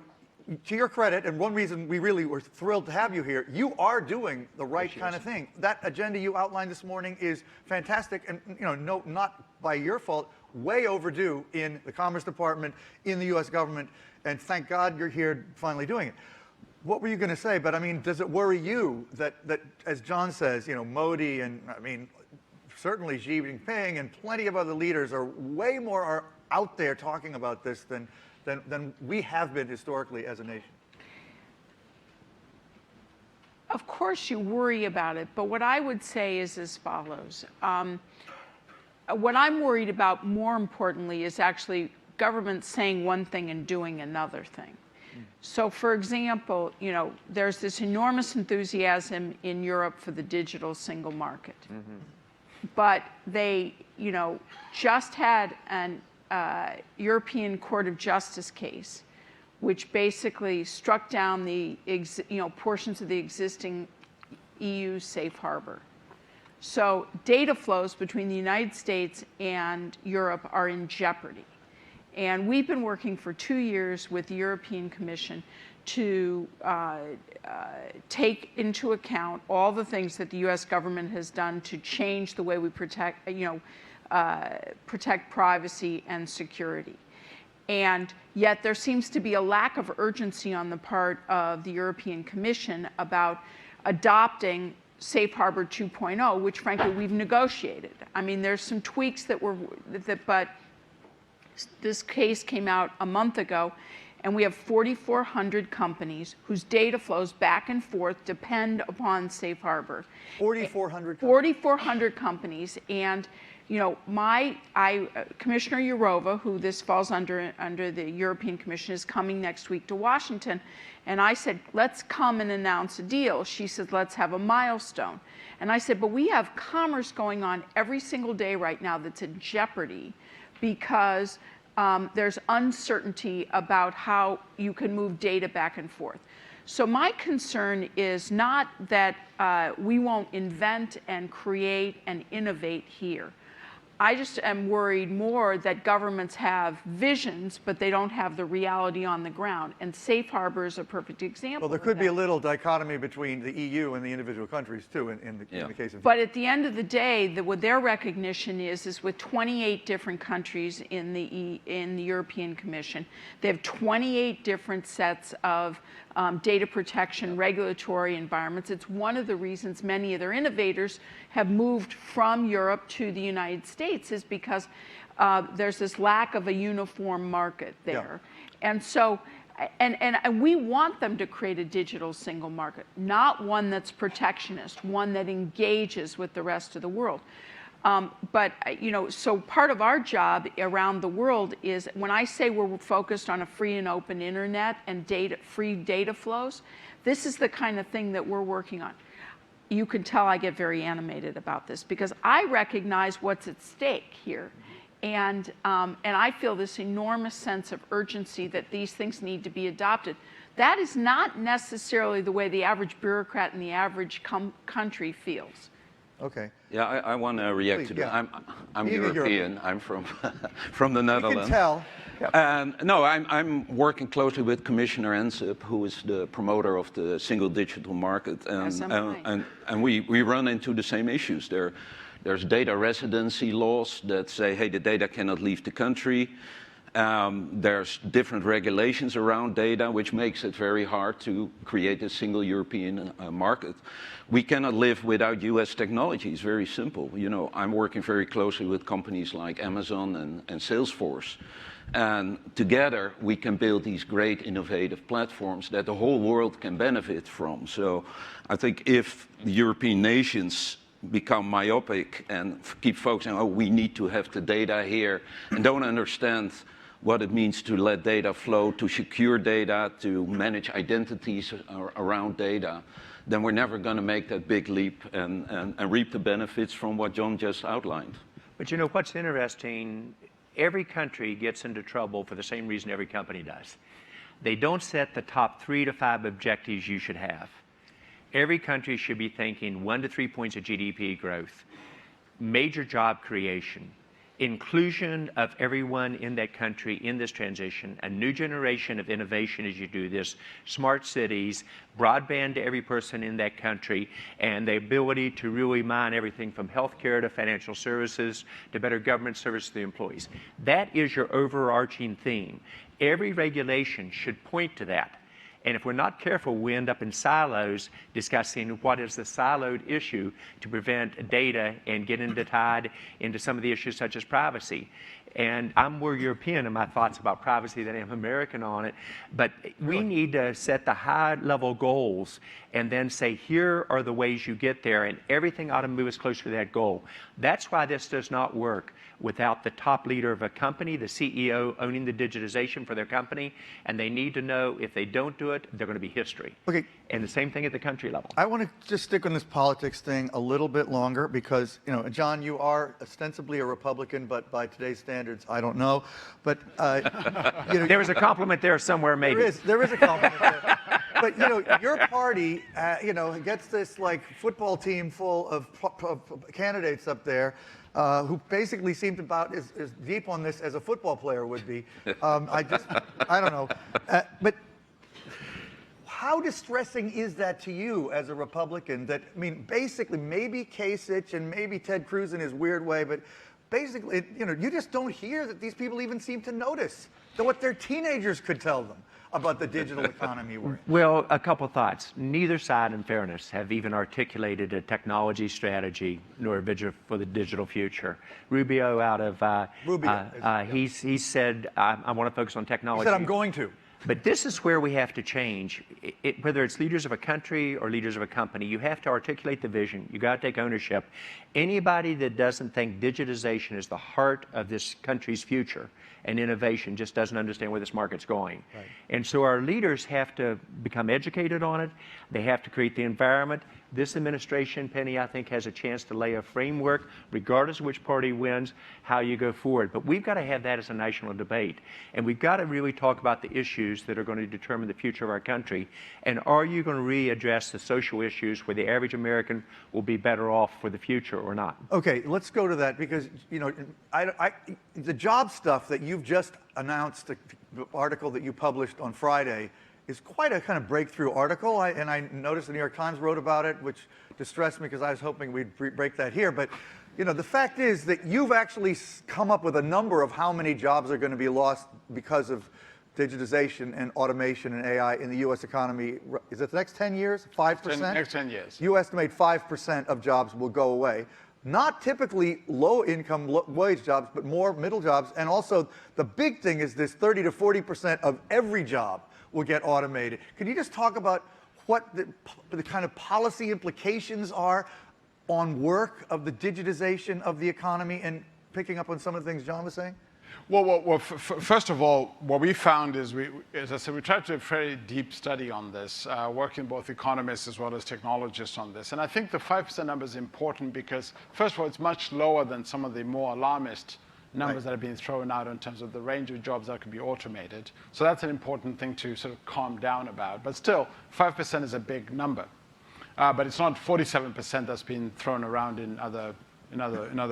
to your credit, and one reason we really were thrilled to have you here, you are doing the right kind of thing. That agenda you outlined this morning is fantastic, and not by your fault, way overdue in the Commerce Department, in the U.S. government, and thank God you're here finally doing it. What were you going to say? But I mean, does it worry you that as John says, Modi and certainly Xi Jinping and plenty of other leaders are way more out there talking about this than we have been historically as a nation? Of course you worry about it, but what I would say is as follows. What I'm worried about more importantly is actually government saying one thing and doing another thing. So for example, there's this enormous enthusiasm in Europe for the digital single market. But they, just had an European Court of Justice case, which basically struck down the portions of the existing EU safe harbor. So data flows between the United States and Europe are in jeopardy. And we've been working for 2 years with the European Commission to take into account all the things that the U.S. government has done to change the way we protect privacy and security. And yet there seems to be a lack of urgency on the part of the European Commission about adopting Safe Harbor 2.0, which frankly we've negotiated. I mean, there's some tweaks but this case came out a month ago, and we have 4,400 companies whose data flows back and forth depend upon Safe Harbor. 4,400 companies. 4,400 companies, and Commissioner Jourova, who this falls under the European Commission, is coming next week to Washington, and I said, let's come and announce a deal. She said, let's have a milestone. And I said, but we have commerce going on every single day right now that's in jeopardy because there's uncertainty about how you can move data back and forth. So my concern is not that we won't invent and create and innovate here. I just am worried more that governments have visions, but they don't have the reality on the ground. And Safe Harbor is a perfect example. Well, there could be a little dichotomy between the EU and the individual countries, too, in the case of... But at the end of the day, what their recognition is with 28 different countries in the European Commission, they have 28 different sets of data protection regulatory environments. It's one of the reasons many of their innovators have moved from Europe to the United States is because there's this lack of a uniform market there. Yeah. And so, and we want them to create a digital single market, not one that's protectionist, one that engages with the rest of the world. So part of our job around the world is, when I say we're focused on a free and open internet and free data flows, this is the kind of thing that we're working on. You can tell I get very animated about this because I recognize what's at stake here. And I feel this enormous sense of urgency that these things need to be adopted. That is not necessarily the way the average bureaucrat in the average country feels. Okay. Yeah, I want to react Please, to yeah. that. I'm Being a European. I'm from from the You Netherlands. can tell. And no, I'm working closely with Commissioner Ansip, who is the promoter of the single digital market, As am I. and we run into the same issues. There's data residency laws that say, hey, the data cannot leave the country. There's different regulations around data, which makes it very hard to create a single European market. We cannot live without US technology. It's very simple. You know, I'm working very closely with companies like Amazon and Salesforce. And together, we can build these great innovative platforms that the whole world can benefit from. So I think if the European nations become myopic and keep focusing, oh, we need to have the data here, and don't understand what it means to let data flow, to secure data, to manage identities around data, then we're never going to make that big leap and reap the benefits from what John just outlined. But you know what's interesting? Every country gets into trouble for the same reason every company does. They don't set the top 3 to 5 objectives you should have. Every country should be thinking 1 to 3 points of GDP growth, major job creation, inclusion of everyone in that country in this transition, a new generation of innovation as you do this, smart cities, broadband to every person in that country, and the ability to really mine everything from healthcare to financial services to better government service to the employees. That is your overarching theme. Every regulation should point to that. And if we're not careful, we end up in silos discussing what is the siloed issue to prevent data and get tied into some of the issues such as privacy. And I'm more European in my thoughts about privacy than I am American on it. But we need to set the high-level goals and then say, here are the ways you get there, and everything ought to move us closer to that goal. That's why this does not work without the top leader of a company, the CEO, owning the digitization for their company, and they need to know if they don't do it, they're going to be history. Okay. And the same thing at the country level. I want to just stick on this politics thing a little bit longer because, you know, John, you are ostensibly a Republican, but by today's standards, I don't know. But, you know, There was a compliment there somewhere, maybe. There is a compliment there. But, you know, your party, you know, gets this, like, football team full of candidates up there who basically seem about as deep on this as a football player would be. I don't know. But how distressing is that to you as a Republican? That, I mean, basically, maybe Kasich and maybe Ted Cruz in his weird way, but basically, you know, you just don't hear that these people even seem to notice that what their teenagers could tell them about the digital economy we're in. Well, a couple thoughts. Neither side, in fairness, have even articulated a technology strategy nor a vision for the digital future. Rubio out of, he said, I want to focus on technology. He said, I'm going to. But this is where we have to change. Whether it's leaders of a country or leaders of a company, you have to articulate the vision. You got to take ownership. Anybody that doesn't think digitization is the heart of this country's future and innovation just doesn't understand where this market's going. Right. And so our leaders have to become educated on it. They have to create the environment. This administration, Penny, I think, has a chance to lay a framework, regardless of which party wins, how you go forward. But we've got to have that as a national debate. And we've got to really talk about the issues that are going to determine the future of our country. And are you going to readdress the social issues where the average American will be better off for the future or not? Okay, let's go to that because, you know, the job stuff that you've just announced, the article that you published on Friday, is quite a kind of breakthrough article, and I noticed the New York Times wrote about it, which distressed me because I was hoping we'd break that here. But, you know, the fact is that you've actually come up with a number of how many jobs are going to be lost because of digitization and automation and AI in the U.S. economy. Is it the next 10 years? 5%? Next 10 years. You estimate 5% of jobs will go away. Not typically low-income wage jobs, but more middle jobs. And also, the big thing is this 30 to 40% of every job will get automated. Can you just talk about what the kind of policy implications are on work of the digitization of the economy, and picking up on some of the things John was saying? Well, first of all, what we found is, as I said, we tried to do a very deep study on this, working both economists as well as technologists on this. And I think the 5% number is important because, first of all, it's much lower than some of the more alarmist numbers that have been thrown out in terms of the range of jobs that could be automated. So that's an important thing to sort of calm down about. But still, 5% is a big number. But it's not 47% that's been thrown around in other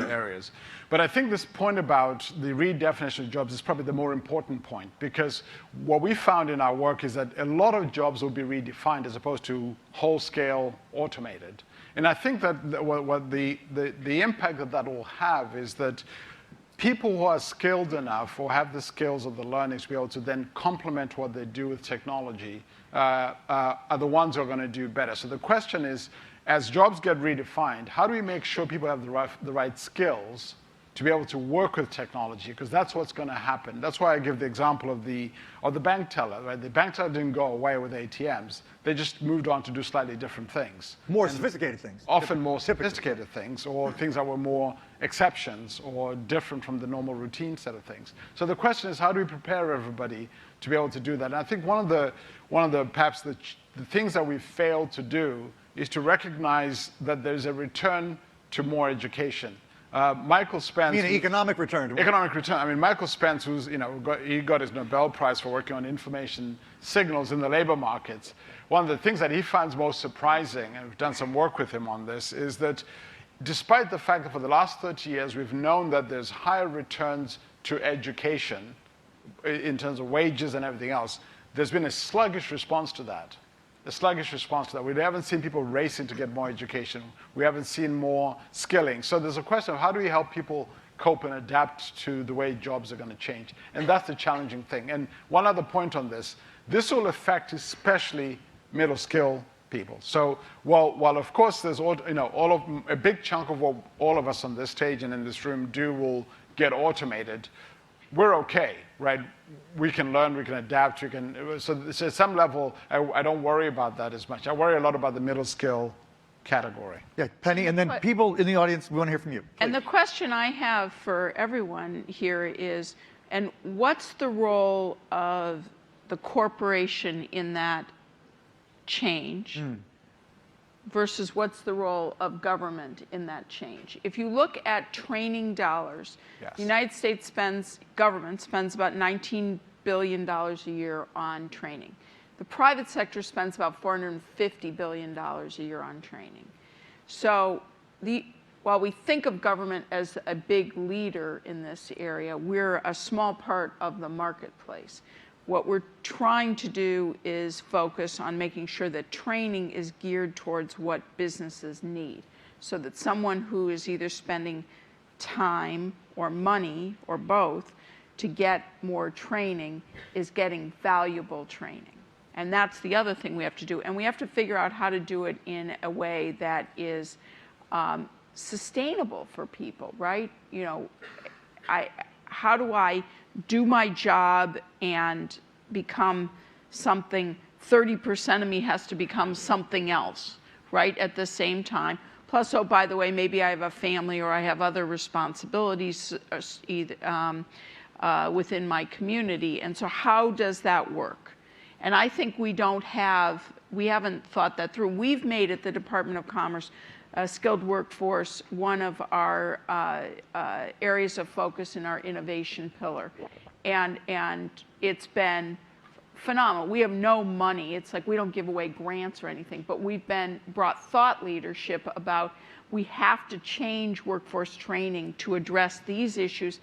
areas. But I think this point about the redefinition of jobs is probably the more important point, because what we found in our work is that a lot of jobs will be redefined as opposed to whole-scale automated. And I think that what the impact that will have is that people who are skilled enough or have the skills or the learning to be able to then complement what they do with technology are the ones who are going to do better. So the question is, as jobs get redefined, how do we make sure people have the right skills to be able to work with technology? Because that's what's going to happen. That's why I give the example of the bank teller. Right? The bank teller didn't go away with ATMs. They just moved on to do slightly different things. More sophisticated things. Often more sophisticated things, or things that were more exceptions or different from the normal routine set of things. So the question is, how do we prepare everybody to be able to do that? And I think one of the perhaps the things that we've failed to do is to recognize that there's a return to more education. Michael Spence. You mean an economic return? Economic return. I mean, Michael Spence, who's, he got his Nobel Prize for working on information signals in the labor markets. One of the things that he finds most surprising, and we've done some work with him on this, is that despite the fact that for the last 30 years we've known that there's higher returns to education in terms of wages and everything else, there's been a sluggish response to that. We haven't seen people racing to get more education. We haven't seen more skilling. So there's a question of how do we help people cope and adapt to the way jobs are going to change? And that's the challenging thing. And one other point on this will affect especially middle skill people. So while of course there's a big chunk of what all of us on this stage and in this room do will get automated, we're okay, right? We can learn, we can adapt, so at some level, I don't worry about that as much. I worry a lot about the middle skill category. Yeah, Penny, and then people in the audience, we want to hear from you. Please. And the question I have for everyone here is, and what's the role of the corporation in that change versus what's the role of government in that change? If you look at training dollars, yes. The United States government spends about $19 billion a year on training. The private sector spends about $450 billion a year on training. So while we think of government as a big leader in this area, we're a small part of the marketplace. What we're trying to do is focus on making sure that training is geared towards what businesses need, so that someone who is either spending time or money or both to get more training is getting valuable training. And that's the other thing we have to do. And we have to figure out how to do it in a way that is sustainable for people, right? How do I do my job and become something? 30% of me has to become something else, right, at the same time. Plus, oh, by the way, maybe I have a family or I have other responsibilities within my community. And so how does that work? And I think we haven't thought that through. We've made at the Department of Commerce skilled workforce one of our areas of focus in our innovation pillar. And it's been phenomenal. We have no money. It's like we don't give away grants or anything, but we've brought thought leadership about we have to change workforce training to address these issues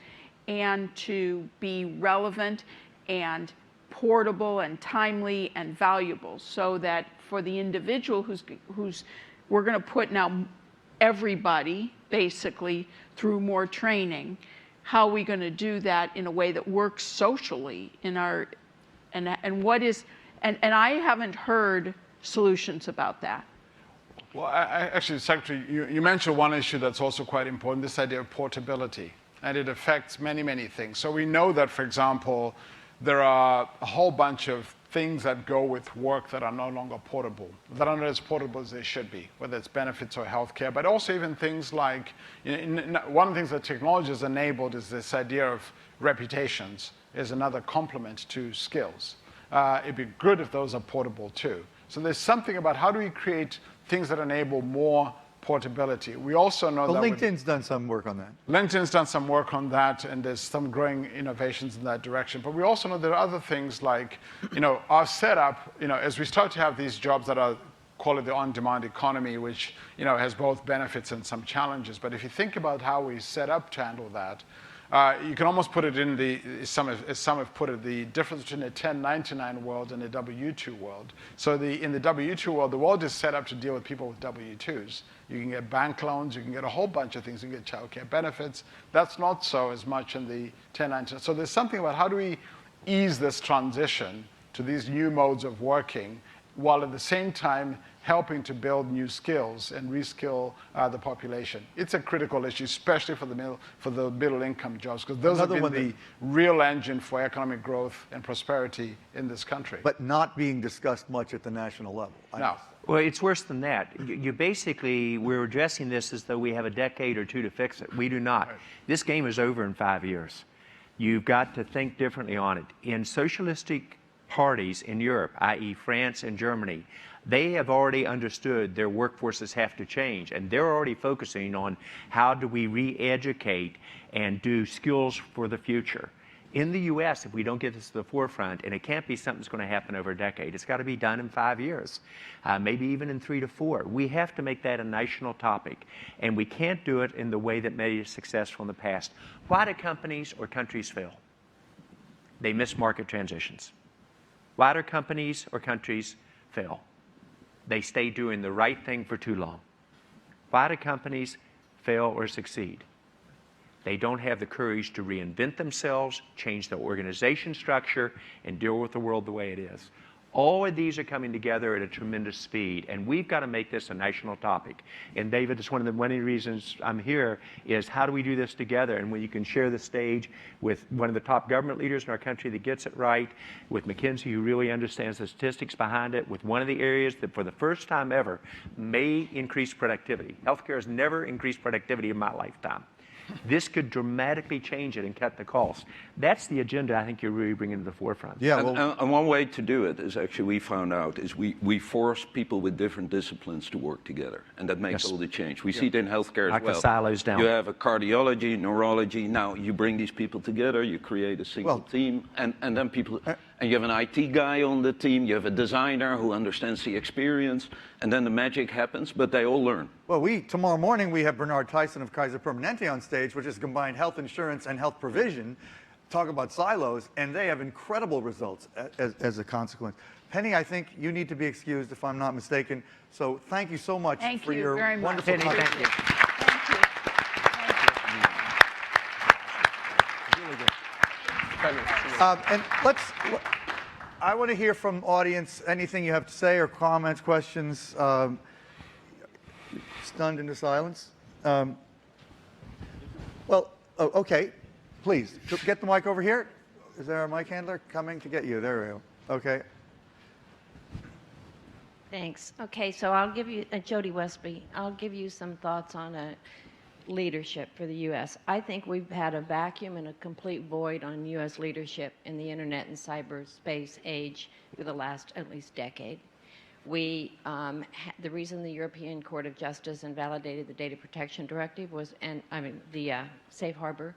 and to be relevant and portable and timely and valuable, so that for the individual who's we're going to put now everybody basically through more training. How are we going to do that in a way that works socially in our and what is and I haven't heard solutions about that. Well, actually, Secretary, you mentioned one issue that's also quite important, this idea of portability, and it affects many, many things. So we know that, for example, there are a whole bunch of things that go with work that are no longer portable, that are not as portable as they should be, whether it's benefits or healthcare, but also even things like, one of the things that technology has enabled is this idea of reputations is another complement to skills. It'd be good if those are portable too. So there's something about how do we create things that enable more portability. We also know Well, that LinkedIn's done some work on that. LinkedIn's done some work on that, and there's some growing innovations in that direction. But we also know there are other things like, our setup, as we start to have these jobs that are, call it the on-demand economy, which, has both benefits and some challenges. But if you think about how we set up to handle that, you can almost put it in as some have put it, the difference between a 1099 world and a W-2 world. So in the W-2 world, the world is set up to deal with people with W-2s. You can get bank loans, you can get a whole bunch of things, you can get childcare benefits. That's not so as much in the 1099. So there's something about how do we ease this transition to these new modes of working, while at the same time helping to build new skills and reskill the population. It's a critical issue, especially for the middle income jobs, because those have been the real engine for economic growth and prosperity in this country. But not being discussed much at the national level. No. Well, it's worse than that. We're addressing this as though we have a decade or two to fix it. We do not. Right. This game is over in 5 years. You've got to think differently on it. In socialistic parties in Europe, i.e. France and Germany, they have already understood their workforces have to change, and they're already focusing on how do we re-educate and do skills for the future. In the U.S., if we don't get this to the forefront, and it can't be something that's going to happen over a decade, it's got to be done in 5 years, maybe even in 3 to 4. We have to make that a national topic, and we can't do it in the way that made us successful in the past. Why do companies or countries fail? They miss market transitions. Why do companies or countries fail? They stay doing the right thing for too long. Why do companies fail or succeed? They don't have the courage to reinvent themselves, change their organization structure, and deal with the world the way it is. All of these are coming together at a tremendous speed, and we've got to make this a national topic. And David, it's one of the many reasons I'm here is how do we do this together? And when you can share the stage with one of the top government leaders in our country that gets it right, with McKinsey who really understands the statistics behind it, with one of the areas that for the first time ever may increase productivity. Healthcare has never increased productivity in my lifetime. This could dramatically change it and cut the costs. That's the agenda I think you're really bringing to the forefront. Yeah, And one way to do it is actually we found out is we force people with different disciplines to work together, and that makes all the change. We see it in healthcare as Knock well. the silos down. You have a cardiology, neurology. Now you bring these people together, you create a single team, and then people. And you have an IT guy on the team, you have a designer who understands the experience, and then the magic happens, but they all learn. Well, tomorrow morning we have Bernard Tyson of Kaiser Permanente on stage, which is combined health insurance and health provision, talk about silos, and they have incredible results as a consequence. Penny, I think you need to be excused if I'm not mistaken. So thank you so much for your wonderful Penny, thank you. Thank you. And I want to hear from audience anything you have to say or comments, questions. Stunned into silence. Okay, please get the mic over here. Is there a mic handler coming to get you? There we go. Okay. Thanks. Okay, so I'll give you, Jody Westby, I'll give you some thoughts on leadership for the U.S. I think we've had a vacuum and a complete void on U.S. leadership in the internet and cyberspace age for the last at least decade. The reason the European Court of Justice invalidated the Data Protection Directive the Safe Harbor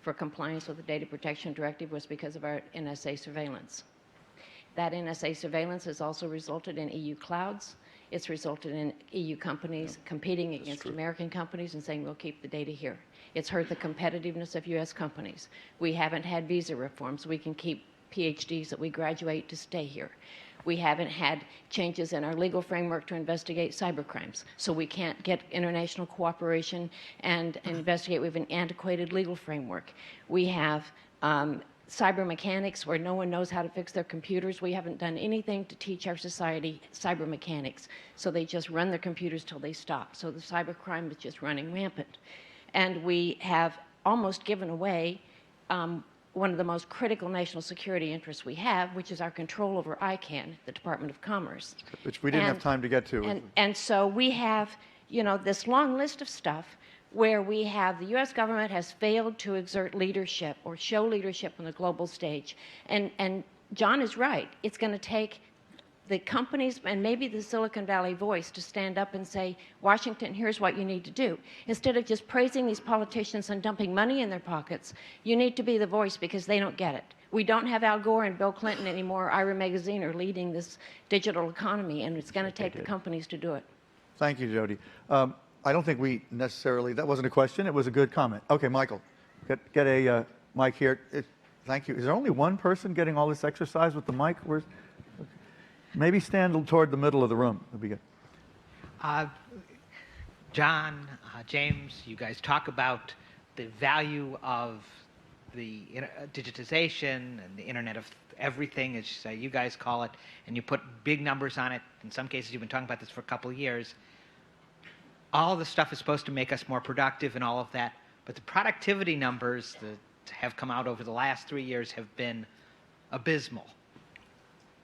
for compliance with the Data Protection Directive was because of our NSA surveillance. That NSA surveillance has also resulted in EU clouds. It's resulted in EU companies competing against American companies and saying, we'll keep the data here. It's hurt the competitiveness of U.S. companies. We haven't had visa reforms. We can keep PhDs that we graduate to stay here. We haven't had changes in our legal framework to investigate cybercrimes. So we can't get international cooperation and investigate. We have an antiquated legal framework. We have cyber mechanics where no one knows how to fix their computers. We haven't done anything to teach our society cyber mechanics. So they just run their computers till they stop. So the cyber crime is just running rampant. And we have almost given away one of the most critical national security interests we have, which is our control over ICANN, the Department of Commerce. Which we didn't have time to get to. And so we have, you know, this long list of stuff where we have the U.S. government has failed to exert leadership or show leadership on the global stage. And John is right. It's going to take the companies and maybe the Silicon Valley voice to stand up and say, Washington, here's what you need to do. Instead of just praising these politicians and dumping money in their pockets, you need to be the voice because they don't get it. We don't have Al Gore and Bill Clinton anymore. Ira Magazine are leading this digital economy, and it's going to take the companies to do it. Thank you, Jody. I don't think we necessarily, that wasn't a question, it was a good comment. Okay, Michael, get a mic here. Thank you. Is there only one person getting all this exercise with the mic? Maybe stand toward the middle of the room. That'd be good. John, James, you guys talk about the value of the digitization and the Internet of everything, as you guys call it, and you put big numbers on it. In some cases, you've been talking about this for a couple of years. All this stuff is supposed to make us more productive and all of that, but the productivity numbers that have come out over the last 3 years have been abysmal.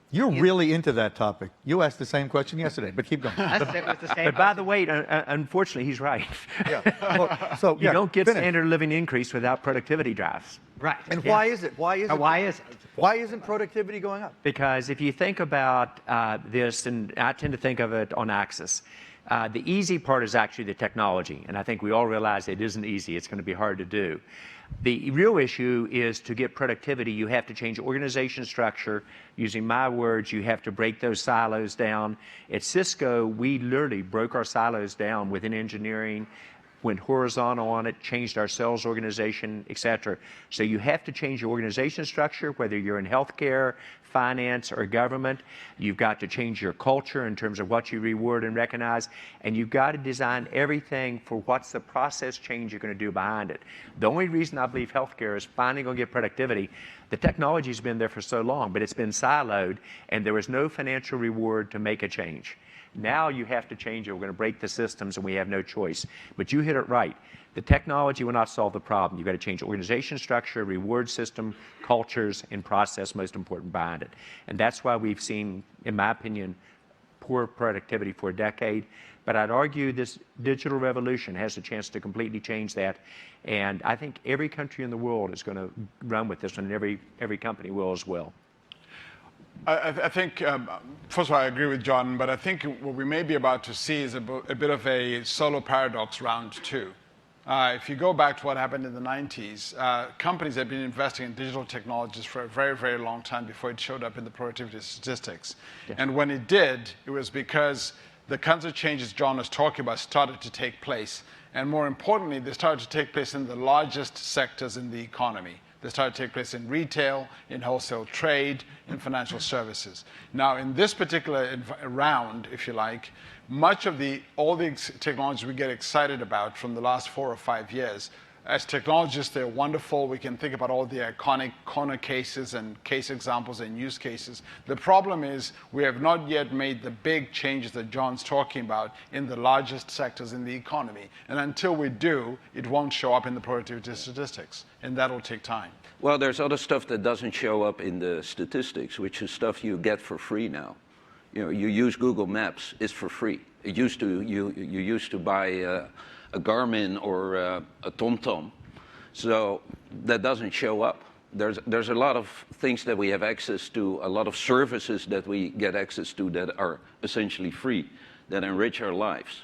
You're really into that topic. You asked the same question yesterday, but keep going. But by the way, unfortunately, he's right. Yeah. Well, so you don't get finish. standard of living increase without productivity drives. Right. And why is it? Why isn't productivity going up? Because if you think about this, and I tend to think of it on axis, the easy part is actually the technology, and I think we all realize it isn't easy. It's going to be hard to do. The real issue is to get productivity, you have to change organization structure. Using my words, you have to break those silos down. At Cisco, we literally broke our silos down within engineering, went horizontal on it, changed our sales organization, et cetera. So you have to change your organization structure, whether you're in healthcare, finance, or government. You've got to change your culture in terms of what you reward and recognize, and you've got to design everything for what's the process change you're going to do behind it. The only reason I believe healthcare is finally going to get productivity, the technology's been there for so long, but it's been siloed, and there was no financial reward to make a change. Now you have to change it. We're going to break the systems, and we have no choice. But you hit it right. The technology will not solve the problem. You've got to change organization structure, reward system, cultures, and process, most important, behind it. And that's why we've seen, in my opinion, poor productivity for a decade. But I'd argue this digital revolution has a chance to completely change that. And I think every country in the world is going to run with this, and every company will as well. I think, first of all, I agree with John, but I think what we may be about to see is a bit of a solo paradox round two. If you go back to what happened in the 90s, companies had been investing in digital technologies for a very, very long time before it showed up in the productivity statistics. Yeah. And when it did, it was because the kinds of changes John was talking about started to take place. And more importantly, they started to take place in the largest sectors in the economy. They started to take place in retail, in wholesale trade, in financial services. Now, in this particular round, if you like, much of all the technologies we get excited about from the last 4 or 5 years, as technologists, they're wonderful. We can think about all the iconic corner cases and case examples and use cases. The problem is we have not yet made the big changes that John's talking about in the largest sectors in the economy. And until we do, it won't show up in the productivity statistics, and that will take time. Well, there's other stuff that doesn't show up in the statistics, which is stuff you get for free now. You know, you use Google Maps, it's for free. It used to, you used to buy a Garmin or a TomTom. So that doesn't show up. There's a lot of things that we have access to, a lot of services that we get access to that are essentially free, that enrich our lives,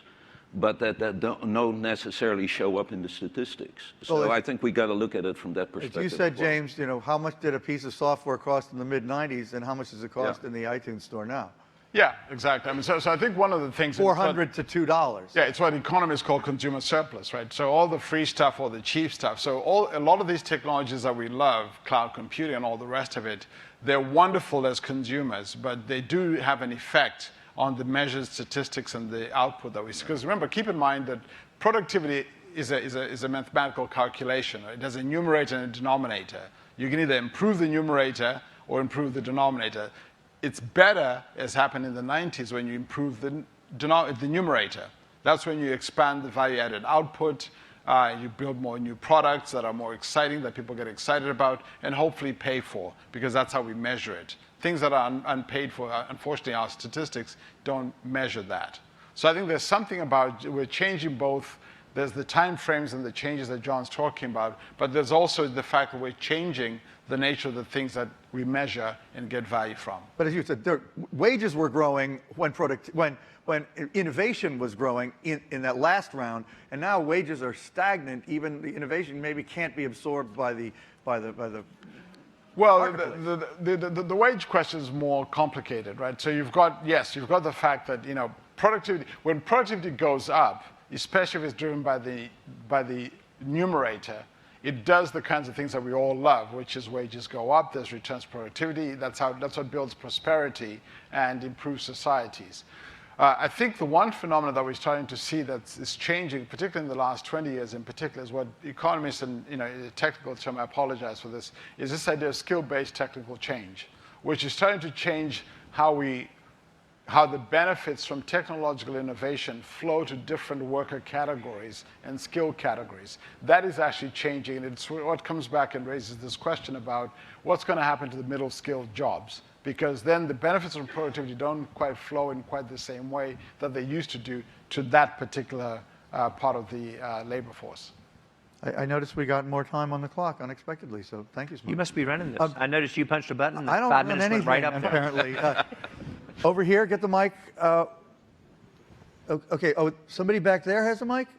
but that don't necessarily show up in the statistics. So I think we got to look at it from that perspective. You said, James, you know, how much did a piece of software cost in the mid-'90s, and how much does it cost in the iTunes store now? Yeah, exactly. I mean, so I think one of the things... $400 to $2. Yeah, it's what economists call consumer surplus, right? So all the free stuff or the cheap stuff. So a lot of these technologies that we love, cloud computing and all the rest of it, they're wonderful as consumers, but they do have an effect on the measured statistics and the output that we see. Because remember, keep in mind that productivity is a mathematical calculation. Right? It has a numerator and a denominator. You can either improve the numerator or improve the denominator. It's better, as happened in the 90s, when you improve the numerator. That's when you expand the value-added output. You build more new products that are more exciting, that people get excited about, and hopefully pay for, because that's how we measure it. Things that are unpaid for, unfortunately, our statistics don't measure that. So I think there's something about, we're changing both. There's the time frames and the changes that John's talking about, but there's also the fact that we're changing the nature of the things that we measure and get value from. But as you said, wages were growing when innovation was growing in that last round, and now wages are stagnant. Even the innovation maybe can't be absorbed by the Well, the wage question is more complicated, right? So you've got the fact that, you know, productivity, when productivity goes up, especially if it's driven by the numerator, it does the kinds of things that we all love, which is wages go up, there's returns to productivity, that's what builds prosperity and improves societies. I think the one phenomenon that we're starting to see that is changing, particularly in the last 20 years in particular, is what economists, and you know, a technical term, I apologize for this, is this idea of skill-based technical change, which is starting to change how the benefits from technological innovation flow to different worker categories and skill categories. That is actually changing, and it's what comes back and raises this question about what's going to happen to the middle-skilled jobs, because then the benefits of productivity don't quite flow in quite the same way that they used to do to that particular part of the labor force. I noticed we got more time on the clock unexpectedly, so thank you, Smoke. You must be running this. I noticed you punched a button and I don't 5 run minutes anything, went right up there. apparently. Over here, get the mic. Okay, somebody back there has a mic?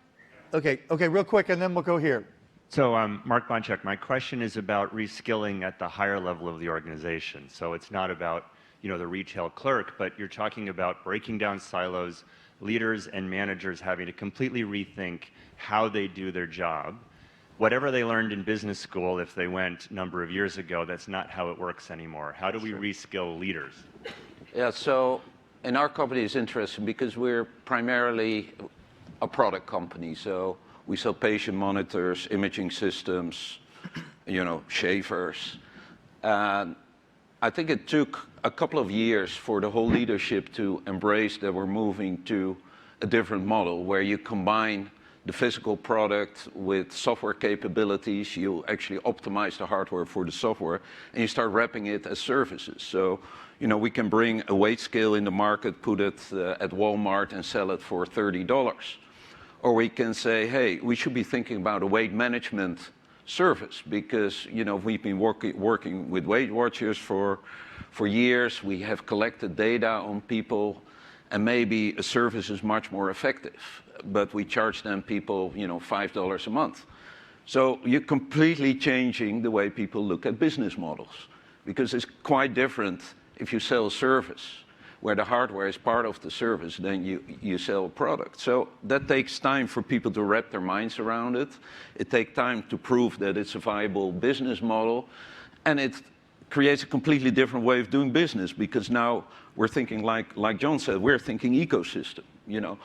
Okay, real quick, and then we'll go here. So, Mark Bonchek, my question is about reskilling at the higher level of the organization. So it's not about, you know, the retail clerk, but you're talking about breaking down silos, leaders and managers having to completely rethink how they do their job. Whatever they learned in business school, if they went a number of years ago, that's not how it works anymore. How do we reskill leaders? Yeah, so in our company it's interesting because we're primarily a product company. So we sell patient monitors, imaging systems, you know, shavers. And I think it took a couple of years for the whole leadership to embrace that we're moving to a different model where you combine the physical product with software capabilities. You actually optimize the hardware for the software, and you start wrapping it as services. So, you know, we can bring a weight scale in the market, put it at Walmart and sell it for $30. Or we can say, hey, we should be thinking about a weight management service because, you know, we've been working with Weight Watchers for years. We have collected data on people, and maybe a service is much more effective, but we charge them people, you know, $5 a month. So you're completely changing the way people look at business models because it's quite different if you sell a service where the hardware is part of the service, then you sell a product. So that takes time for people to wrap their minds around it. It takes time to prove that it's a viable business model. And it creates a completely different way of doing business because now we're thinking like John said, we're thinking ecosystem. You know,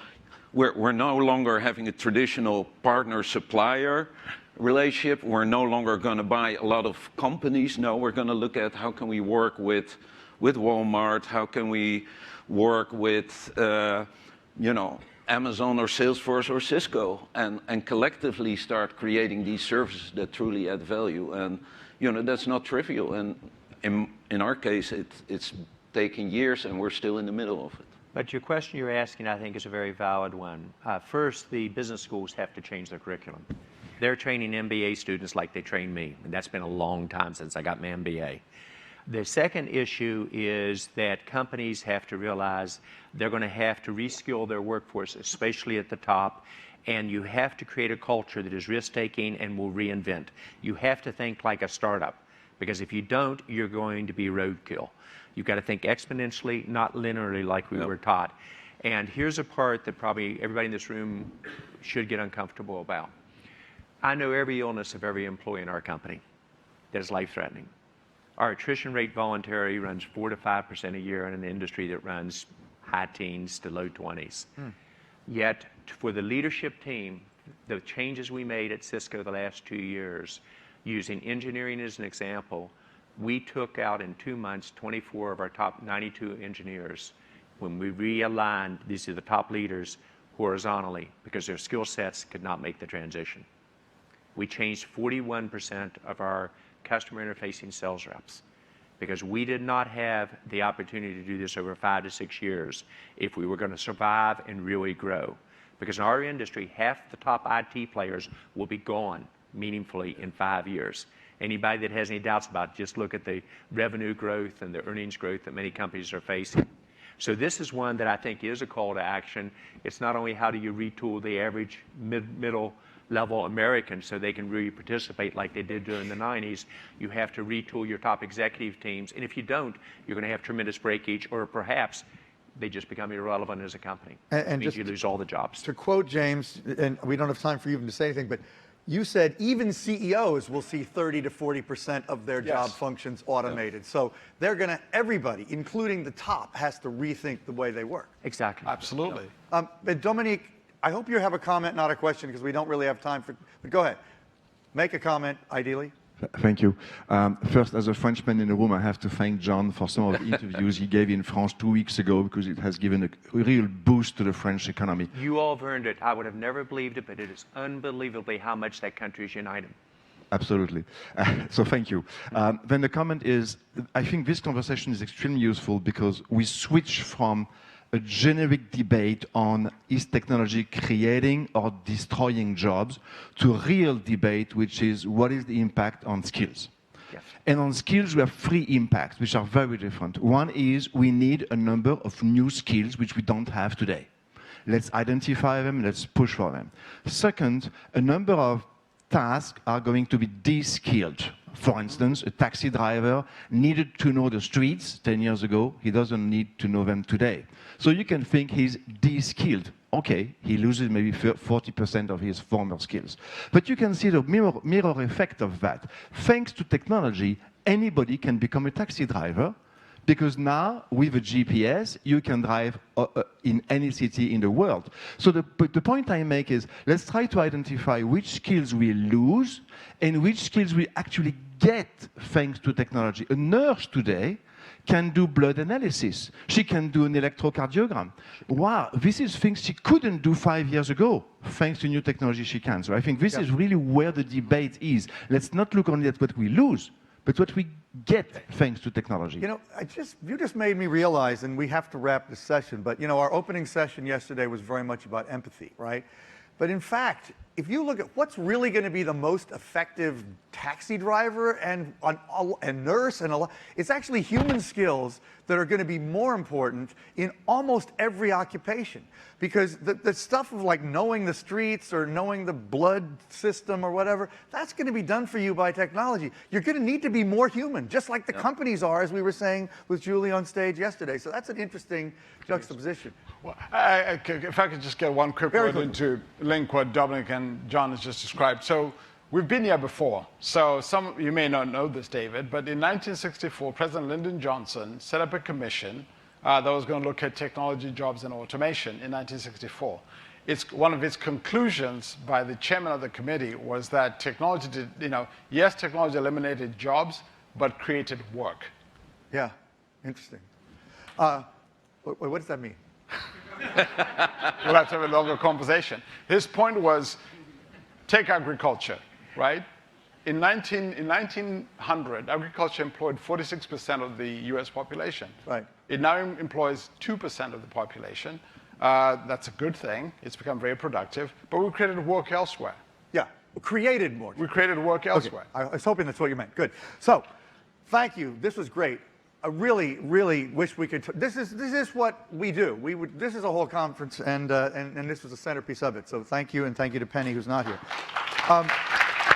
we're no longer having a traditional partner-supplier relationship. We're no longer going to buy a lot of companies. No, we're going to look at how can we work with Walmart, how can we work with, you know, Amazon or Salesforce or Cisco and collectively start creating these services that truly add value. And, you know, that's not trivial. And in our case, it's taking years and we're still in the middle of it. But your question you're asking, I think, is a very valid one. First, the business schools have to change their curriculum. They're training MBA students like they train me, and that's been a long time since I got my MBA. The second issue is that companies have to realize they're going to have to reskill their workforce, especially at the top, and you have to create a culture that is risk-taking and will reinvent. You have to think like a startup, because if you don't, you're going to be roadkill. You've got to think exponentially, not linearly like we were taught. And here's a part that probably everybody in this room should get uncomfortable about. I know every illness of every employee in our company that is life-threatening. Our attrition rate voluntary runs 4 to 5% a year in an industry that runs high teens to low 20s. Yet, for the leadership team, the changes we made at Cisco the last 2 years, using engineering as an example, we took out in 2 months 24 of our top 92 engineers. When we realigned, these are the top leaders, horizontally because their skill sets could not make the transition. We changed 41% of our customer interfacing sales reps because we did not have the opportunity to do this over 5 to 6 years if we were going to survive and really grow. Because in our industry, half the top IT players will be gone meaningfully in 5 years. Anybody that has any doubts about it, just look at the revenue growth and the earnings growth that many companies are facing. So this is one that I think is a call to action. It's not only how do you retool the average middle level American so they can really participate like they did during the 90s. You have to retool your top executive teams. And if you don't, you're going to have tremendous breakage, or perhaps they just become irrelevant as a company. And it means just you lose all the jobs. To quote James, and we don't have time for you even to say anything, but you said even CEOs will see 30 to 40% of their job functions automated. So they're going to, everybody, including the top, has to rethink the way they work. Exactly. Absolutely. But Dominique, I hope you have a comment, not a question, because we don't really have time for, but go ahead. Make a comment, ideally. Thank you. First, as a Frenchman in the room, I have to thank John for some of the interviews he gave in France 2 weeks ago, because it has given a real boost to the French economy. You all have earned it. I would have never believed it, but it is unbelievably how much that country is united. Absolutely. So thank you. Then the comment is, I think this conversation is extremely useful because we switch from a generic debate on is technology creating or destroying jobs to a real debate, which is what is the impact on skills. Yes. And on skills, we have 3 impacts, which are very different. One is we need a number of new skills which we don't have today. Let's identify them, let's push for them. Second, a number of tasks are going to be de-skilled. For instance, a taxi driver needed to know the streets 10 years ago. He doesn't need to know them today. So you can think he's de-skilled. Okay, he loses maybe 40% of his former skills. But you can see the mirror effect of that. Thanks to technology, anybody can become a taxi driver, because now, with a GPS, you can drive in any city in the world. So the point I make is, let's try to identify which skills we lose and which skills we actually get thanks to technology. A nurse today can do blood analysis. She can do an electrocardiogram. Wow, this is things she couldn't do 5 years ago. Thanks to new technology, she can. So I think this is really where the debate is. Let's not look only at what we lose, but what we get thanks to technology. You know, you just made me realize, and we have to wrap this session, but you know, our opening session yesterday was very much about empathy, right? But in fact, if you look at what's really going to be the most effective taxi driver and nurse and it's actually human skills that are going to be more important in almost every occupation. Because the stuff of like knowing the streets or knowing the blood system or whatever, that's going to be done for you by technology. You're going to need to be more human, just like the companies are, as we were saying with Julie on stage yesterday. So that's an interesting juxtaposition. Well, if I could just get one quick word in to link what Dominic and John has just described. So we've been here before. So you may not know this, David, but in 1964, President Lyndon Johnson set up a commission that was going to look at technology, jobs, and automation in 1964. One of its conclusions by the chairman of the committee was that technology yes, technology eliminated jobs, but created work. Yeah, interesting. What does that mean? We'll have to have a longer conversation. His point was, take agriculture, right? In 1900, agriculture employed 46% of the US population. Right. It now employs 2% of the population. That's a good thing. It's become very productive. But we created work elsewhere. Yeah, created more. We created work elsewhere. Okay. I was hoping that's what you meant. Good. So, thank you. This was great. I really, really wish we could. This is what we do. This is a whole conference, and this was the centerpiece of it. So thank you, and thank you to Penny, who's not here.